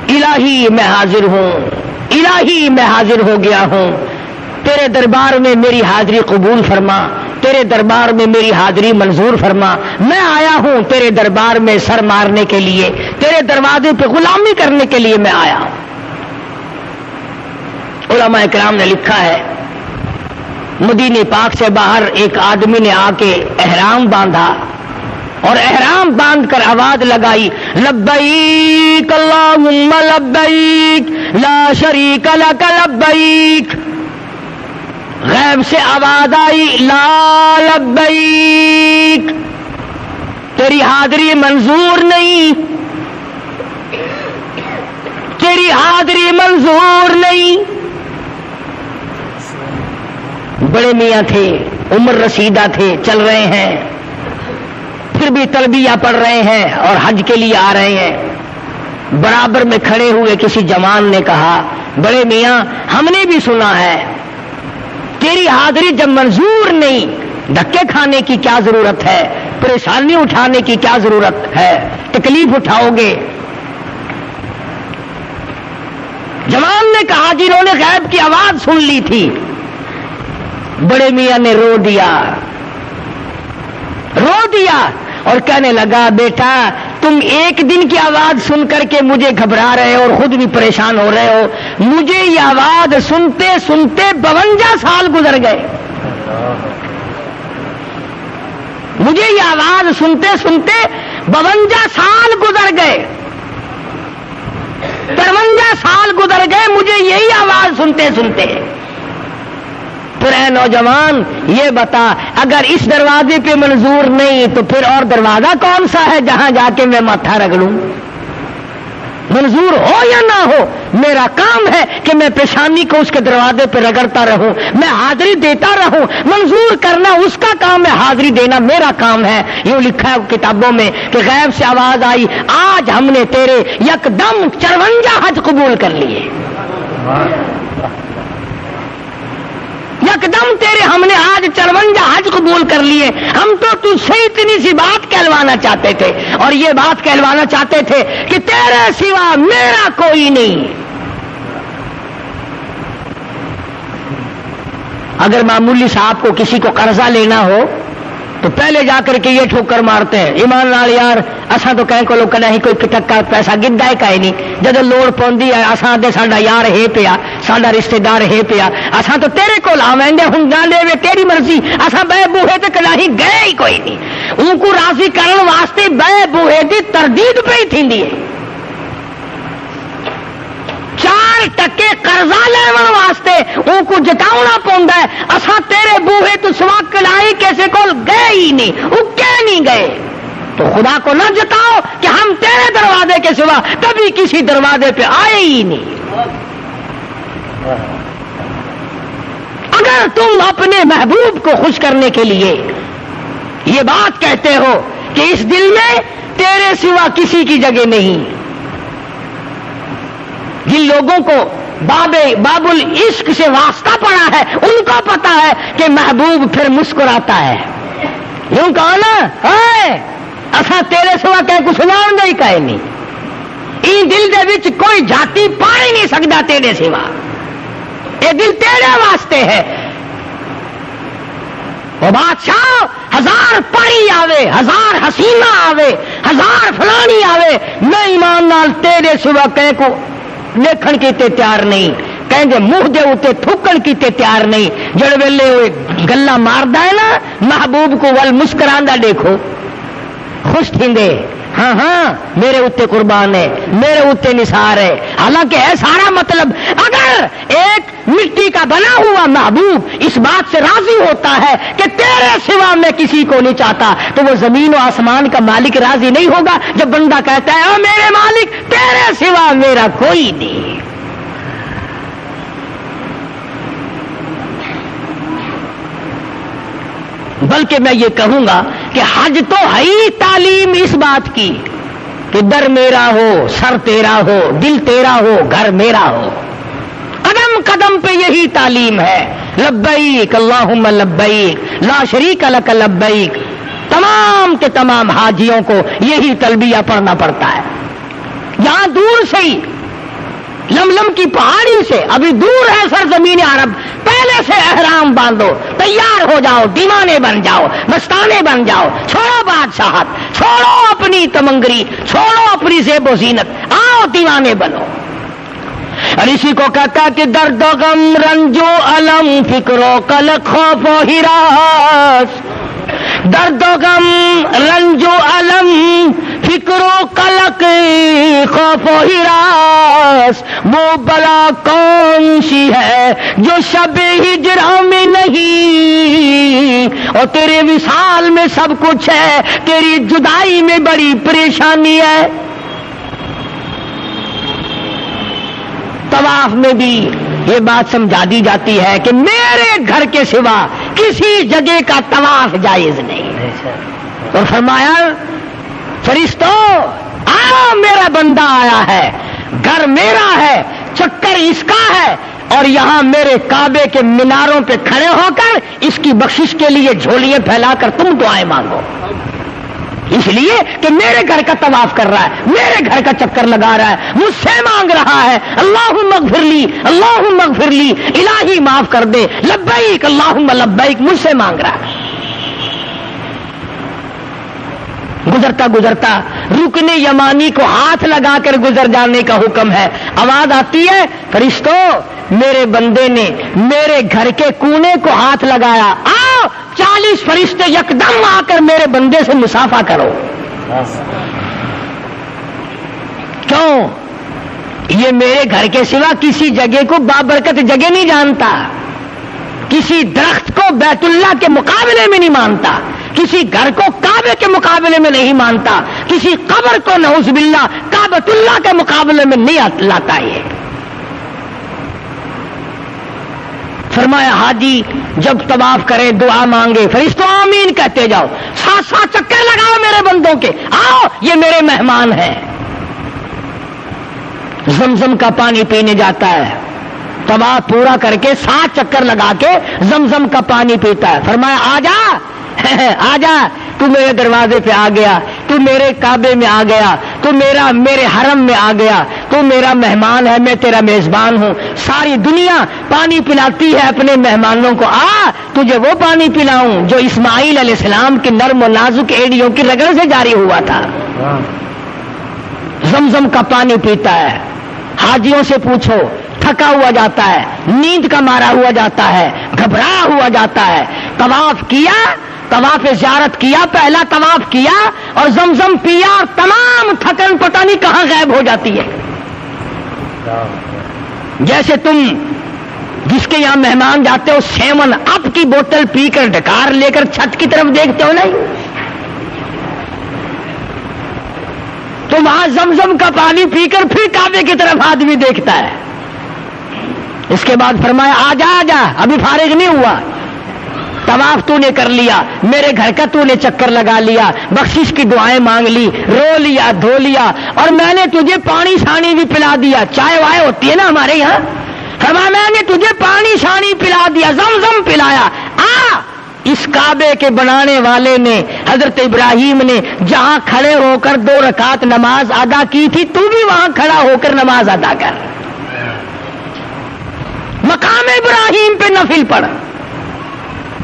الہی میں حاضر ہوں، الہی میں حاضر ہو گیا ہوں، تیرے دربار میں میری حاضری قبول فرما، تیرے دربار میں میری حاضری منظور فرما. میں آیا ہوں تیرے دربار میں سر مارنے کے لیے، تیرے دروازے پہ غلامی کرنے کے لیے میں آیا ہوں. علماء کرام نے لکھا ہے، مدینے پاک سے باہر ایک آدمی نے آ کے احرام باندھا اور احرام باندھ کر آواز لگائی لبیک اللہم لبیک لا شریک لک لبیک. غیب سے آواز آئی لا لبیک، تیری حاضری منظور نہیں، تیری حاضری منظور نہیں. بڑے میاں تھے، عمر رسیدہ تھے، چل رہے ہیں، پھر بھی تلبیہ پڑھ رہے ہیں اور حج کے لیے آ رہے ہیں. برابر میں کھڑے ہوئے کسی جوان نے کہا، بڑے میاں ہم نے بھی سنا ہے تیری حاضری جب منظور نہیں، دھکے کھانے کی کیا ضرورت ہے، پریشانی اٹھانے کی کیا ضرورت ہے، تکلیف اٹھاؤ گے. جوان نے کہا جنہوں نے غیب کی آواز سن لی تھی. بڑے میاں نے رو دیا اور کہنے لگا، بیٹا تم ایک دن کی آواز سن کر کے مجھے گھبرا رہے ہو اور خود بھی پریشان ہو رہے ہو، مجھے یہ آواز سنتے سنتے 52 سال گزر گئے. مجھے یہ آواز سنتے سنتے 52 سال گزر گئے، 53 سال گزر گئے مجھے یہی آواز سنتے سنتے. پھر اے نوجوان یہ بتا، اگر اس دروازے پہ منظور نہیں تو پھر اور دروازہ کون سا ہے جہاں جا کے میں ماتھا رگڑوں؟ منظور ہو یا نہ ہو، میرا کام ہے کہ میں پیشانی کو اس کے دروازے پہ رگڑتا رہوں، میں حاضری دیتا رہوں. منظور کرنا اس کا کام ہے، حاضری دینا میرا کام ہے. یوں لکھا ہے کتابوں میں کہ غیب سے آواز آئی، آج ہم نے تیرے یکدم 54 حج قبول کر لیے. یکدم تیرے ہم نے آج 54 حج قبول کر لیے. ہم تو تجھ سے اتنی سی بات کہلوانا چاہتے تھے، اور یہ بات کہلوانا چاہتے تھے کہ تیرے سوا میرا کوئی نہیں. اگر معمولی صاحب کو کسی کو قرضہ لینا ہو تو پہلے جا کر کے یہ ٹھوکر مارتے ہیں، ایمان نال یار اساں تو کہیں کو لوگ کہیں کوئی ٹکا پیسہ گدا ہے کہیں نہیں. جب لوڑ پوندی ہے اساں دے ساڈا یار ہے پیا، ساڈا رشتہ دار ہے پیا، اساں تو تیرے کول آویں گے، ہن نہ لے تیری مرضی. اساں بے بوہے تے کہیں گئے ہی کوئی نہیں. ان کو راضی کرن واسطے بے بوہے دی تردید پئی تھیندی ہے. 4% قرضہ لیون واسطے ان کو جتاؤنا پوندا ہے. اساں تیرے بوہے تو سوا کلائی کیسے کول گئے ہی نہیں، اکے نہیں گئے. تو خدا کو نہ جتاؤ کہ ہم تیرے دروازے کے سوا کبھی کسی دروازے پہ آئے ہی نہیں. اگر تم اپنے محبوب کو خوش کرنے کے لیے یہ بات کہتے ہو کہ اس دل میں تیرے سوا کسی کی جگہ نہیں، جن لوگوں کو باب العشق سے واسطہ پڑا ہے ان کو پتا ہے کہ محبوب پھر مسکراتا ہے. یوں کہو نا، اساں تیرے سوا کہیں کچھ جان دے کہیں نہیں، این دل دے وچ کوئی جاتی پا ہی نہیں سکتا تیرے سوا. یہ دل تیرے واسطے ہے. وہ بادشاہ ہزار پری آوے، ہزار حسینہ آوے، ہزار فلانی آوے، میں ایمان نال تیرے سوا کہیں کو دیکھن کیتے تیار نہیں، کہیں گے منہ دے اتے تھکن کیتے تیار نہیں۔ جڑ ویلے ہوئے گلا ماردا ہے نا محبوب کو ول مسکراندا دیکھو، خوش تھیندے، ہاں ہاں میرے اتے قربان ہے، میرے اتے نثار ہے۔ حالانکہ ہے سارا مطلب اگر ایک مٹی کا بنا ہوا محبوب اس بات سے راضی ہوتا ہے کہ تیرے سوا میں کسی کو نہیں چاہتا، تو وہ زمین و آسمان کا مالک راضی نہیں ہوگا جب بندہ کہتا ہے او میرے مالک تیرے سوا میرا کوئی نہیں۔ بلکہ میں یہ کہوں گا کہ حج تو ہے ہی تعلیم اس بات کی کہ در میرا ہو، سر تیرا ہو، دل تیرا ہو، گھر میرا ہو۔ قدم قدم پہ یہی تعلیم ہے، لبیک اللہم لبیک لا شریک لک لبیک۔ تمام کے تمام حاجیوں کو یہی تلبیہ پڑھنا پڑتا ہے۔ یہاں دور سے ہی لملم کی پہاڑی سے ابھی دور ہے سرزمین عرب، پہلے سے احرام باندھو، تیار ہو جاؤ، دیوانے بن جاؤ، مستانے بن جاؤ، چھوڑو بادشاہت، چھوڑو اپنی تمنگری، چھوڑو اپنی زیب و زینت، آؤ دیوانے بنو۔ اور اسی کو کہتا کہ درد و غم، رنج و الم، فکر و قلق، خوف و ہراس، درد و غم، رنج و الم، فکر و قلق، خوف و ہراس، وہ بلا کون سی ہے جو شب ہجرا میں نہیں، اور تیرے وصال میں سب کچھ ہے، تیری جدائی میں بڑی پریشانی ہے۔ طواف میں بھی یہ بات سمجھا دی جاتی ہے کہ میرے گھر کے سوا کسی جگہ کا طواف جائز نہیں۔ اور فرمایا فرشتوں آؤ میرا بندہ آیا ہے، گھر میرا ہے، چکر اس کا ہے، اور یہاں میرے کعبے کے میناروں پہ کھڑے ہو کر اس کی بخشش کے لیے جھولیاں پھیلا کر تم دعائیں مانگو، اس لیے کہ میرے گھر کا طواف کر رہا ہے، میرے گھر کا چکر لگا رہا ہے، مجھ سے مانگ رہا ہے اللہم اغفر لی، اللہم اغفر لی، الہی معاف کر دے، لبیک اللہم لبیک، مجھ سے مانگ رہا ہے۔ گزرتا گزرتا رکن یمانی کو ہاتھ لگا کر گزر جانے کا حکم ہے، آواز آتی ہے فرشتوں میرے بندے نے میرے گھر کے کونے کو ہاتھ لگایا، آؤ 40 فرشتے یکدم آ کر میرے بندے سے مصافحہ کرو۔ کیوں؟ یہ میرے گھر کے سوا کسی جگہ کو بابرکت جگہ نہیں جانتا، کسی درخت کو بیت اللہ کے مقابلے میں نہیں مانتا، کسی گھر کو کعبے کے مقابلے میں نہیں مانتا، کسی قبر کو نعوذ باللہ کعبۃ اللہ کے مقابلے میں نہیں لاتا۔ یہ فرمایا حاجی جب طواف کرے دعا مانگے فرشتوں آمین کہتے جاؤ، 7 چکر لگاؤ میرے بندوں کے، آؤ یہ میرے مہمان ہیں۔ زمزم کا پانی پینے جاتا ہے، طواف پورا کر کے 7 چکر لگا کے زمزم کا پانی پیتا ہے۔ فرمایا آ جا آ جا، تو میرے دروازے پہ آ گیا، تو میرے کعبے میں آ گیا، تو میرے حرم میں آ گیا، تو میرا مہمان ہے، میں تیرا میزبان ہوں۔ ساری دنیا پانی پلاتی ہے اپنے مہمانوں کو، آ تجھے وہ پانی پلاؤں جو اسماعیل علیہ السلام کی نرم و نازک ایڑیوں کی رگڑ سے جاری ہوا تھا۔ زمزم کا پانی پیتا ہے۔ حاجیوں سے پوچھو، تھکا ہوا جاتا ہے، نیند کا مارا ہوا جاتا ہے، گھبرایا ہوا جاتا ہے، طواف کیا، طواف زیارت کیا، پہلا طواف کیا اور زمزم پیا اور تمام تھکن پتہ نہیں کہاں غائب ہو جاتی ہے۔ جیسے تم جس کے یہاں مہمان جاتے ہو 7 اپ کی بوتل پی کر ڈکار لے کر چھت کی طرف دیکھتے ہو، نہیں تو وہاں زمزم کا پانی پی کر پھر کعبے کی طرف آدمی دیکھتا ہے۔ اس کے بعد فرمایا آ جا آ جا، ابھی فارغ نہیں ہوا، طواف تو نے کر لیا، میرے گھر کا تو نے چکر لگا لیا، بخشش کی دعائیں مانگ لی، رو لیا، دھو لیا، اور میں نے تجھے پانی شانی بھی پلا دیا، چائے وائے ہوتی ہے نا ہمارے یہاں، فرمایا میں نے تجھے پانی شانی پلا دیا، زمزم پلایا، آ۔ اس کعبے کے بنانے والے نے حضرت ابراہیم نے جہاں کھڑے ہو کر 2 رکعت نماز ادا کی تھی، تو بھی وہاں کھڑا ہو کر نماز ادا کر، مقام ابراہیم پہ نفل پڑھ۔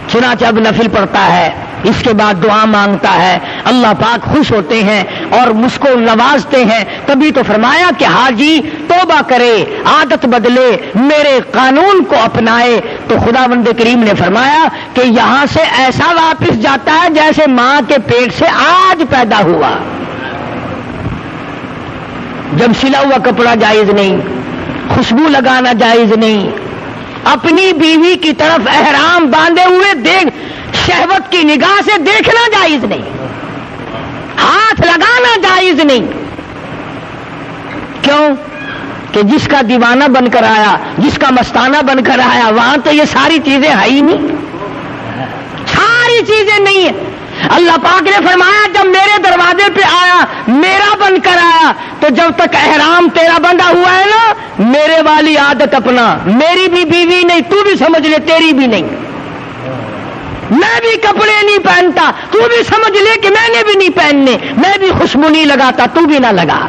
چنانچہ اب نفل پڑھتا ہے، اس کے بعد دعا مانگتا ہے، اللہ پاک خوش ہوتے ہیں اور مجھ کو نوازتے ہیں. تبھی تو فرمایا کہ حاجی توبہ کرے، عادت بدلے، میرے قانون کو اپنائے. تو خداوند کریم نے فرمایا کہ یہاں سے ایسا واپس جاتا ہے جیسے ماں کے پیٹ سے آج پیدا ہوا. جب سلا ہوا کپڑا جائز نہیں، خوشبو لگانا جائز نہیں، اپنی بیوی کی طرف احرام باندھے ہوئے دیکھ شہوت کی نگاہ سے دیکھنا جائز نہیں، ہاتھ لگانا جائز نہیں. کیوں؟ کہ جس کا دیوانہ بن کر آیا، جس کا مستانہ بن کر آیا، وہاں تو یہ ساری چیزیں ہے ہی نہیں، ساری چیزیں نہیں ہیں. اللہ پاک نے فرمایا جب میرے دروازے پہ آیا، میرا بن کر آیا، تو جب تک احرام تیرا بندھا ہوا ہے نا، میرے والی عادت اپنا، میری بھی بیوی نہیں، تو بھی سمجھ لے تیری بھی نہیں. میں بھی کپڑے نہیں پہنتا، تو بھی سمجھ لے کہ میں نے بھی نہیں پہننے. میں بھی خوشبو نہیں لگاتا، تو بھی نہ لگا.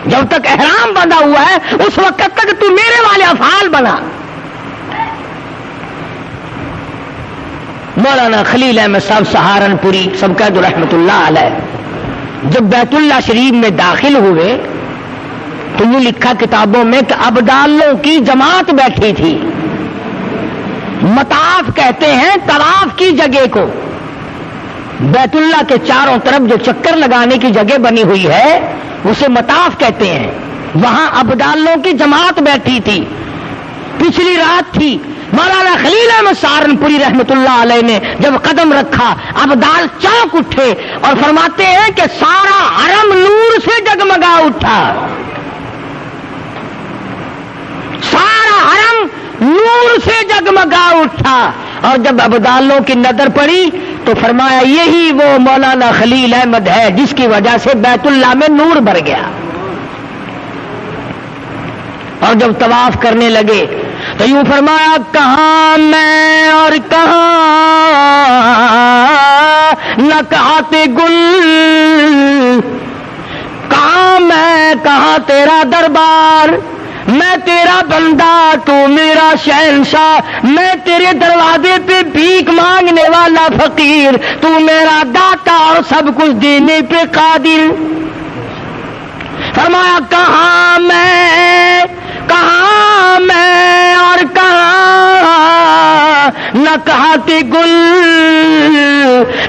جب تک احرام بندھا ہوا ہے اس وقت تک تو میرے والے افعال بنا. مولانا خلیل احمد صاحب سہارنپوری سب کا رحمت اللہ علیہ جب بیت اللہ شریف میں داخل ہوئے تو یہ لکھا کتابوں میں کہ ابدالوں کی جماعت بیٹھی تھی. مطاف کہتے ہیں طواف کی جگہ کو، بیت اللہ کے چاروں طرف جو چکر لگانے کی جگہ بنی ہوئی ہے اسے مطاف کہتے ہیں. وہاں ابدالوں کی جماعت بیٹھی تھی. پچھلی رات تھی. مولانا خلیل احمد سہارنپوری رحمت اللہ علیہ نے جب قدم رکھا، ابدال چونک اٹھے اور فرماتے ہیں کہ سارا حرم نور سے جگمگا اٹھا، سارا حرم نور سے جگمگا اٹھا. اور جب ابدالوں کی نظر پڑی تو فرمایا یہی وہ مولانا خلیل احمد ہے جس کی وجہ سے بیت اللہ میں نور بھر گیا. اور جب طواف کرنے لگے تو یوں فرمایا کہاں میں اور کہاں نکہات گل، کہاں میں کہاں تیرا دربار، میں تیرا بندہ تو میرا شہنشاہ، میں تیرے دروازے پہ بھیک مانگنے والا فقیر، تو میرا داتا اور سب کچھ دینے پہ قادر. فرمایا کہاں میں اور کہاں نکہات گل،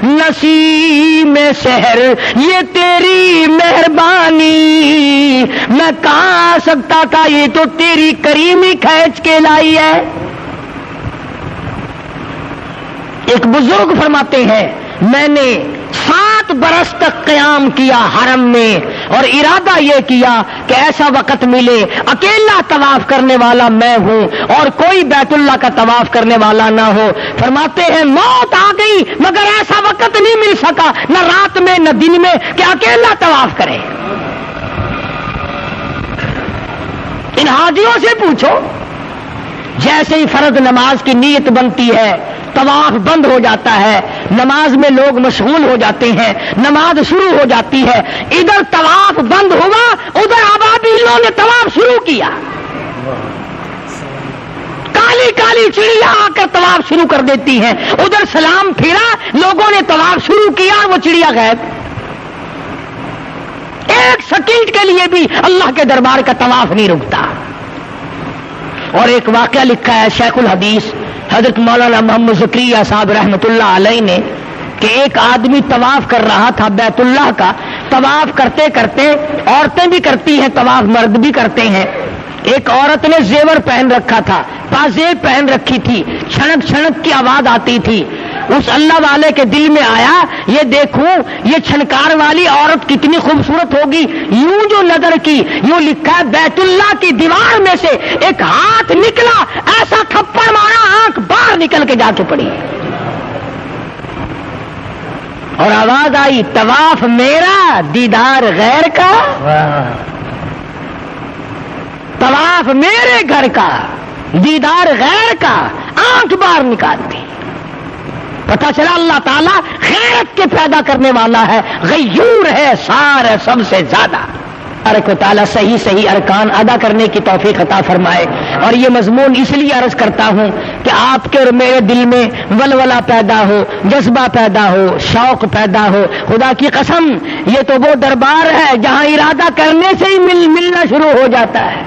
نسیم سحر یہ تیری مہربانی، میں کہاں آ سکتا تھا، یہ تو تیری کریمی کھینچ کے لائی ہے. ایک بزرگ فرماتے ہیں میں نے 7 برس تک قیام کیا حرم میں اور ارادہ یہ کیا کہ ایسا وقت ملے اکیلا طواف کرنے والا میں ہوں اور کوئی بیت اللہ کا طواف کرنے والا نہ ہو. فرماتے ہیں موت آ گئی مگر ایسا وقت نہیں مل سکا، نہ رات میں نہ دن میں، کہ اکیلا طواف کرے. ان حاجیوں سے پوچھو، جیسے ہی فرض نماز کی نیت بنتی ہے طواف بند ہو جاتا ہے، نماز میں لوگ مشغول ہو جاتے ہیں، نماز شروع ہو جاتی ہے. ادھر طواف بند ہوا، ادھر ابابیلوں نے طواف شروع کیا. کالی کالی چڑیا آ کر طواف شروع کر دیتی ہیں. ادھر سلام پھیرا، لوگوں نے طواف شروع کیا اور وہ چڑیا غائب. ایک سیکنڈ کے لیے بھی اللہ کے دربار کا طواف نہیں رکتا. اور ایک واقعہ لکھا ہے شیخ الحدیث حضرت مولانا محمد زکریہ صاحب رحمت اللہ علیہ نے کہ ایک آدمی طواف کر رہا تھا بیت اللہ کا. طواف کرتے کرتے عورتیں بھی کرتی ہیں طواف، مرد بھی کرتے ہیں. ایک عورت نے زیور پہن رکھا تھا، پازیب پہن رکھی تھی، چھنک چھنک کی آواز آتی تھی. اس اللہ والے کے دل میں آیا یہ دیکھوں یہ چھنکار والی عورت کتنی خوبصورت ہوگی. یوں جو نظر کی، یوں لکھا ہے بیت اللہ کی دیوار میں سے ایک ہاتھ نکلا، ایسا تھپڑ مارا آنکھ باہر نکل کے جا کے پڑی اور آواز آئی طواف میرا دیدار غیر کا، طواف میرے گھر کا دیدار غیر کا. آنکھ باہر نکالتی. پتہ چلا اللہ تعالیٰ غیرت کے پیدا کرنے والا ہے، غیور ہے سارے سب سے زیادہ. تبارک و تعالیٰ صحیح صحیح ارکان ادا کرنے کی توفیق عطا فرمائے۔ اور یہ مضمون اس لیے عرض کرتا ہوں کہ آپ کے اور میرے دل میں ولولہ پیدا ہو، جذبہ پیدا ہو، شوق پیدا ہو۔ خدا کی قسم یہ تو وہ دربار ہے جہاں ارادہ کرنے سے ہی ملنا شروع ہو جاتا ہے،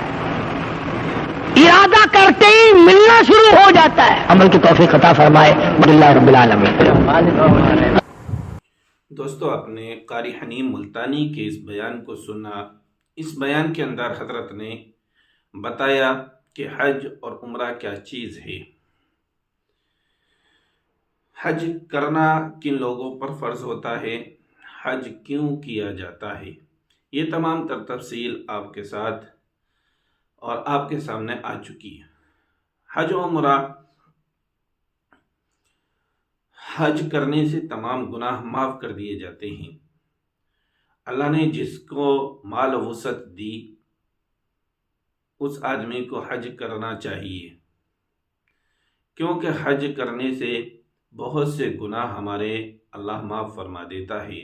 ارادہ کرتے ہی ملنا شروع ہو جاتا ہے۔ عمل کی توفیق عطا فرمائے۔ اللہ رب العالمین۔ دوستو، آپ نے قاری حنیم ملتانی کے اس بیان کو سنا۔ اس بیان کے اندر حضرت نے بتایا کہ حج اور عمرہ کیا چیز ہے، حج کرنا کن لوگوں پر فرض ہوتا ہے، حج کیوں کیا جاتا ہے، یہ تمام تر تفصیل آپ کے ساتھ اور آپ کے سامنے آ چکی ہے۔ حج و عمرہ، حج کرنے سے تمام گناہ معاف کر دیے جاتے ہیں۔ اللہ نے جس کو مال و وسعت دی اس آدمی کو حج کرنا چاہیے، کیونکہ حج کرنے سے بہت سے گناہ ہمارے اللہ معاف فرما دیتا ہے۔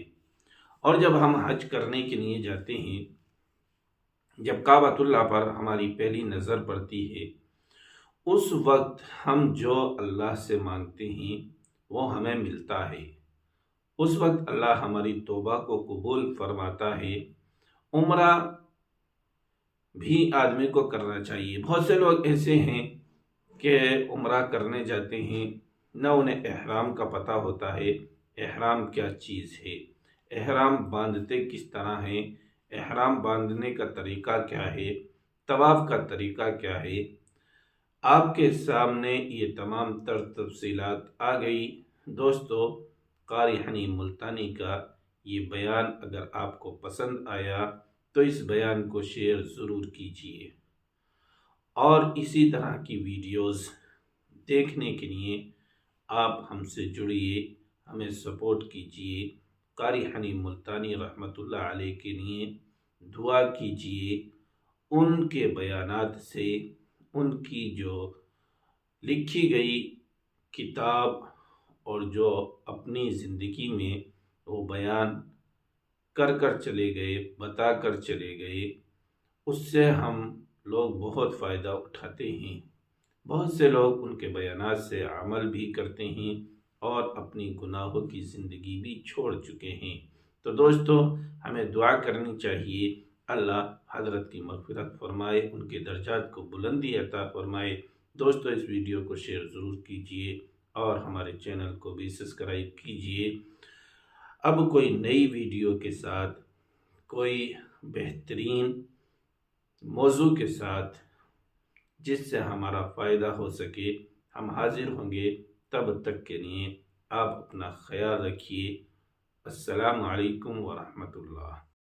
اور جب ہم حج کرنے کے لیے جاتے ہیں، جب کعبۃ اللہ پر ہماری پہلی نظر پڑتی ہے، اس وقت ہم جو اللہ سے مانگتے ہیں وہ ہمیں ملتا ہے۔ اس وقت اللہ ہماری توبہ کو قبول فرماتا ہے۔ عمرہ بھی آدمی کو کرنا چاہیے۔ بہت سے لوگ ایسے ہیں کہ عمرہ کرنے جاتے ہیں، نہ انہیں احرام کا پتہ ہوتا ہے، احرام کیا چیز ہے، احرام باندھتے کس طرح ہیں، احرام باندھنے کا طریقہ کیا ہے، طواف کا طریقہ کیا ہے۔ آپ کے سامنے یہ تمام تر تفصیلات آ گئی۔ دوستو، قاری حنیم ملتانی کا یہ بیان اگر آپ کو پسند آیا تو اس بیان کو شیئر ضرور کیجیے، اور اسی طرح کی ویڈیوز دیکھنے کے لیے آپ ہم سے جڑیے، ہمیں سپورٹ کیجیے۔ قاری حنیم ملتانی رحمۃ اللہ علیہ کے لیے دعا کیجیے۔ ان کے بیانات سے، ان کی جو لکھی گئی کتاب اور جو اپنی زندگی میں وہ بیان کر چلے گئے، بتا کر چلے گئے، اس سے ہم لوگ بہت فائدہ اٹھاتے ہیں۔ بہت سے لوگ ان کے بیانات سے عمل بھی کرتے ہیں اور اپنی گناہوں کی زندگی بھی چھوڑ چکے ہیں۔ تو دوستو، ہمیں دعا کرنی چاہیے، اللہ حضرت کی مغفرت فرمائے، ان کے درجات کو بلندی عطا فرمائے۔ دوستو، اس ویڈیو کو شیئر ضرور کیجیے اور ہمارے چینل کو بھی سبسکرائب کیجیے۔ اب کوئی نئی ویڈیو کے ساتھ، کوئی بہترین موضوع کے ساتھ جس سے ہمارا فائدہ ہو سکے، ہم حاضر ہوں گے۔ تب تک کے لیے آپ اپنا خیال رکھیے۔ السلام علیکم ورحمۃ اللہ۔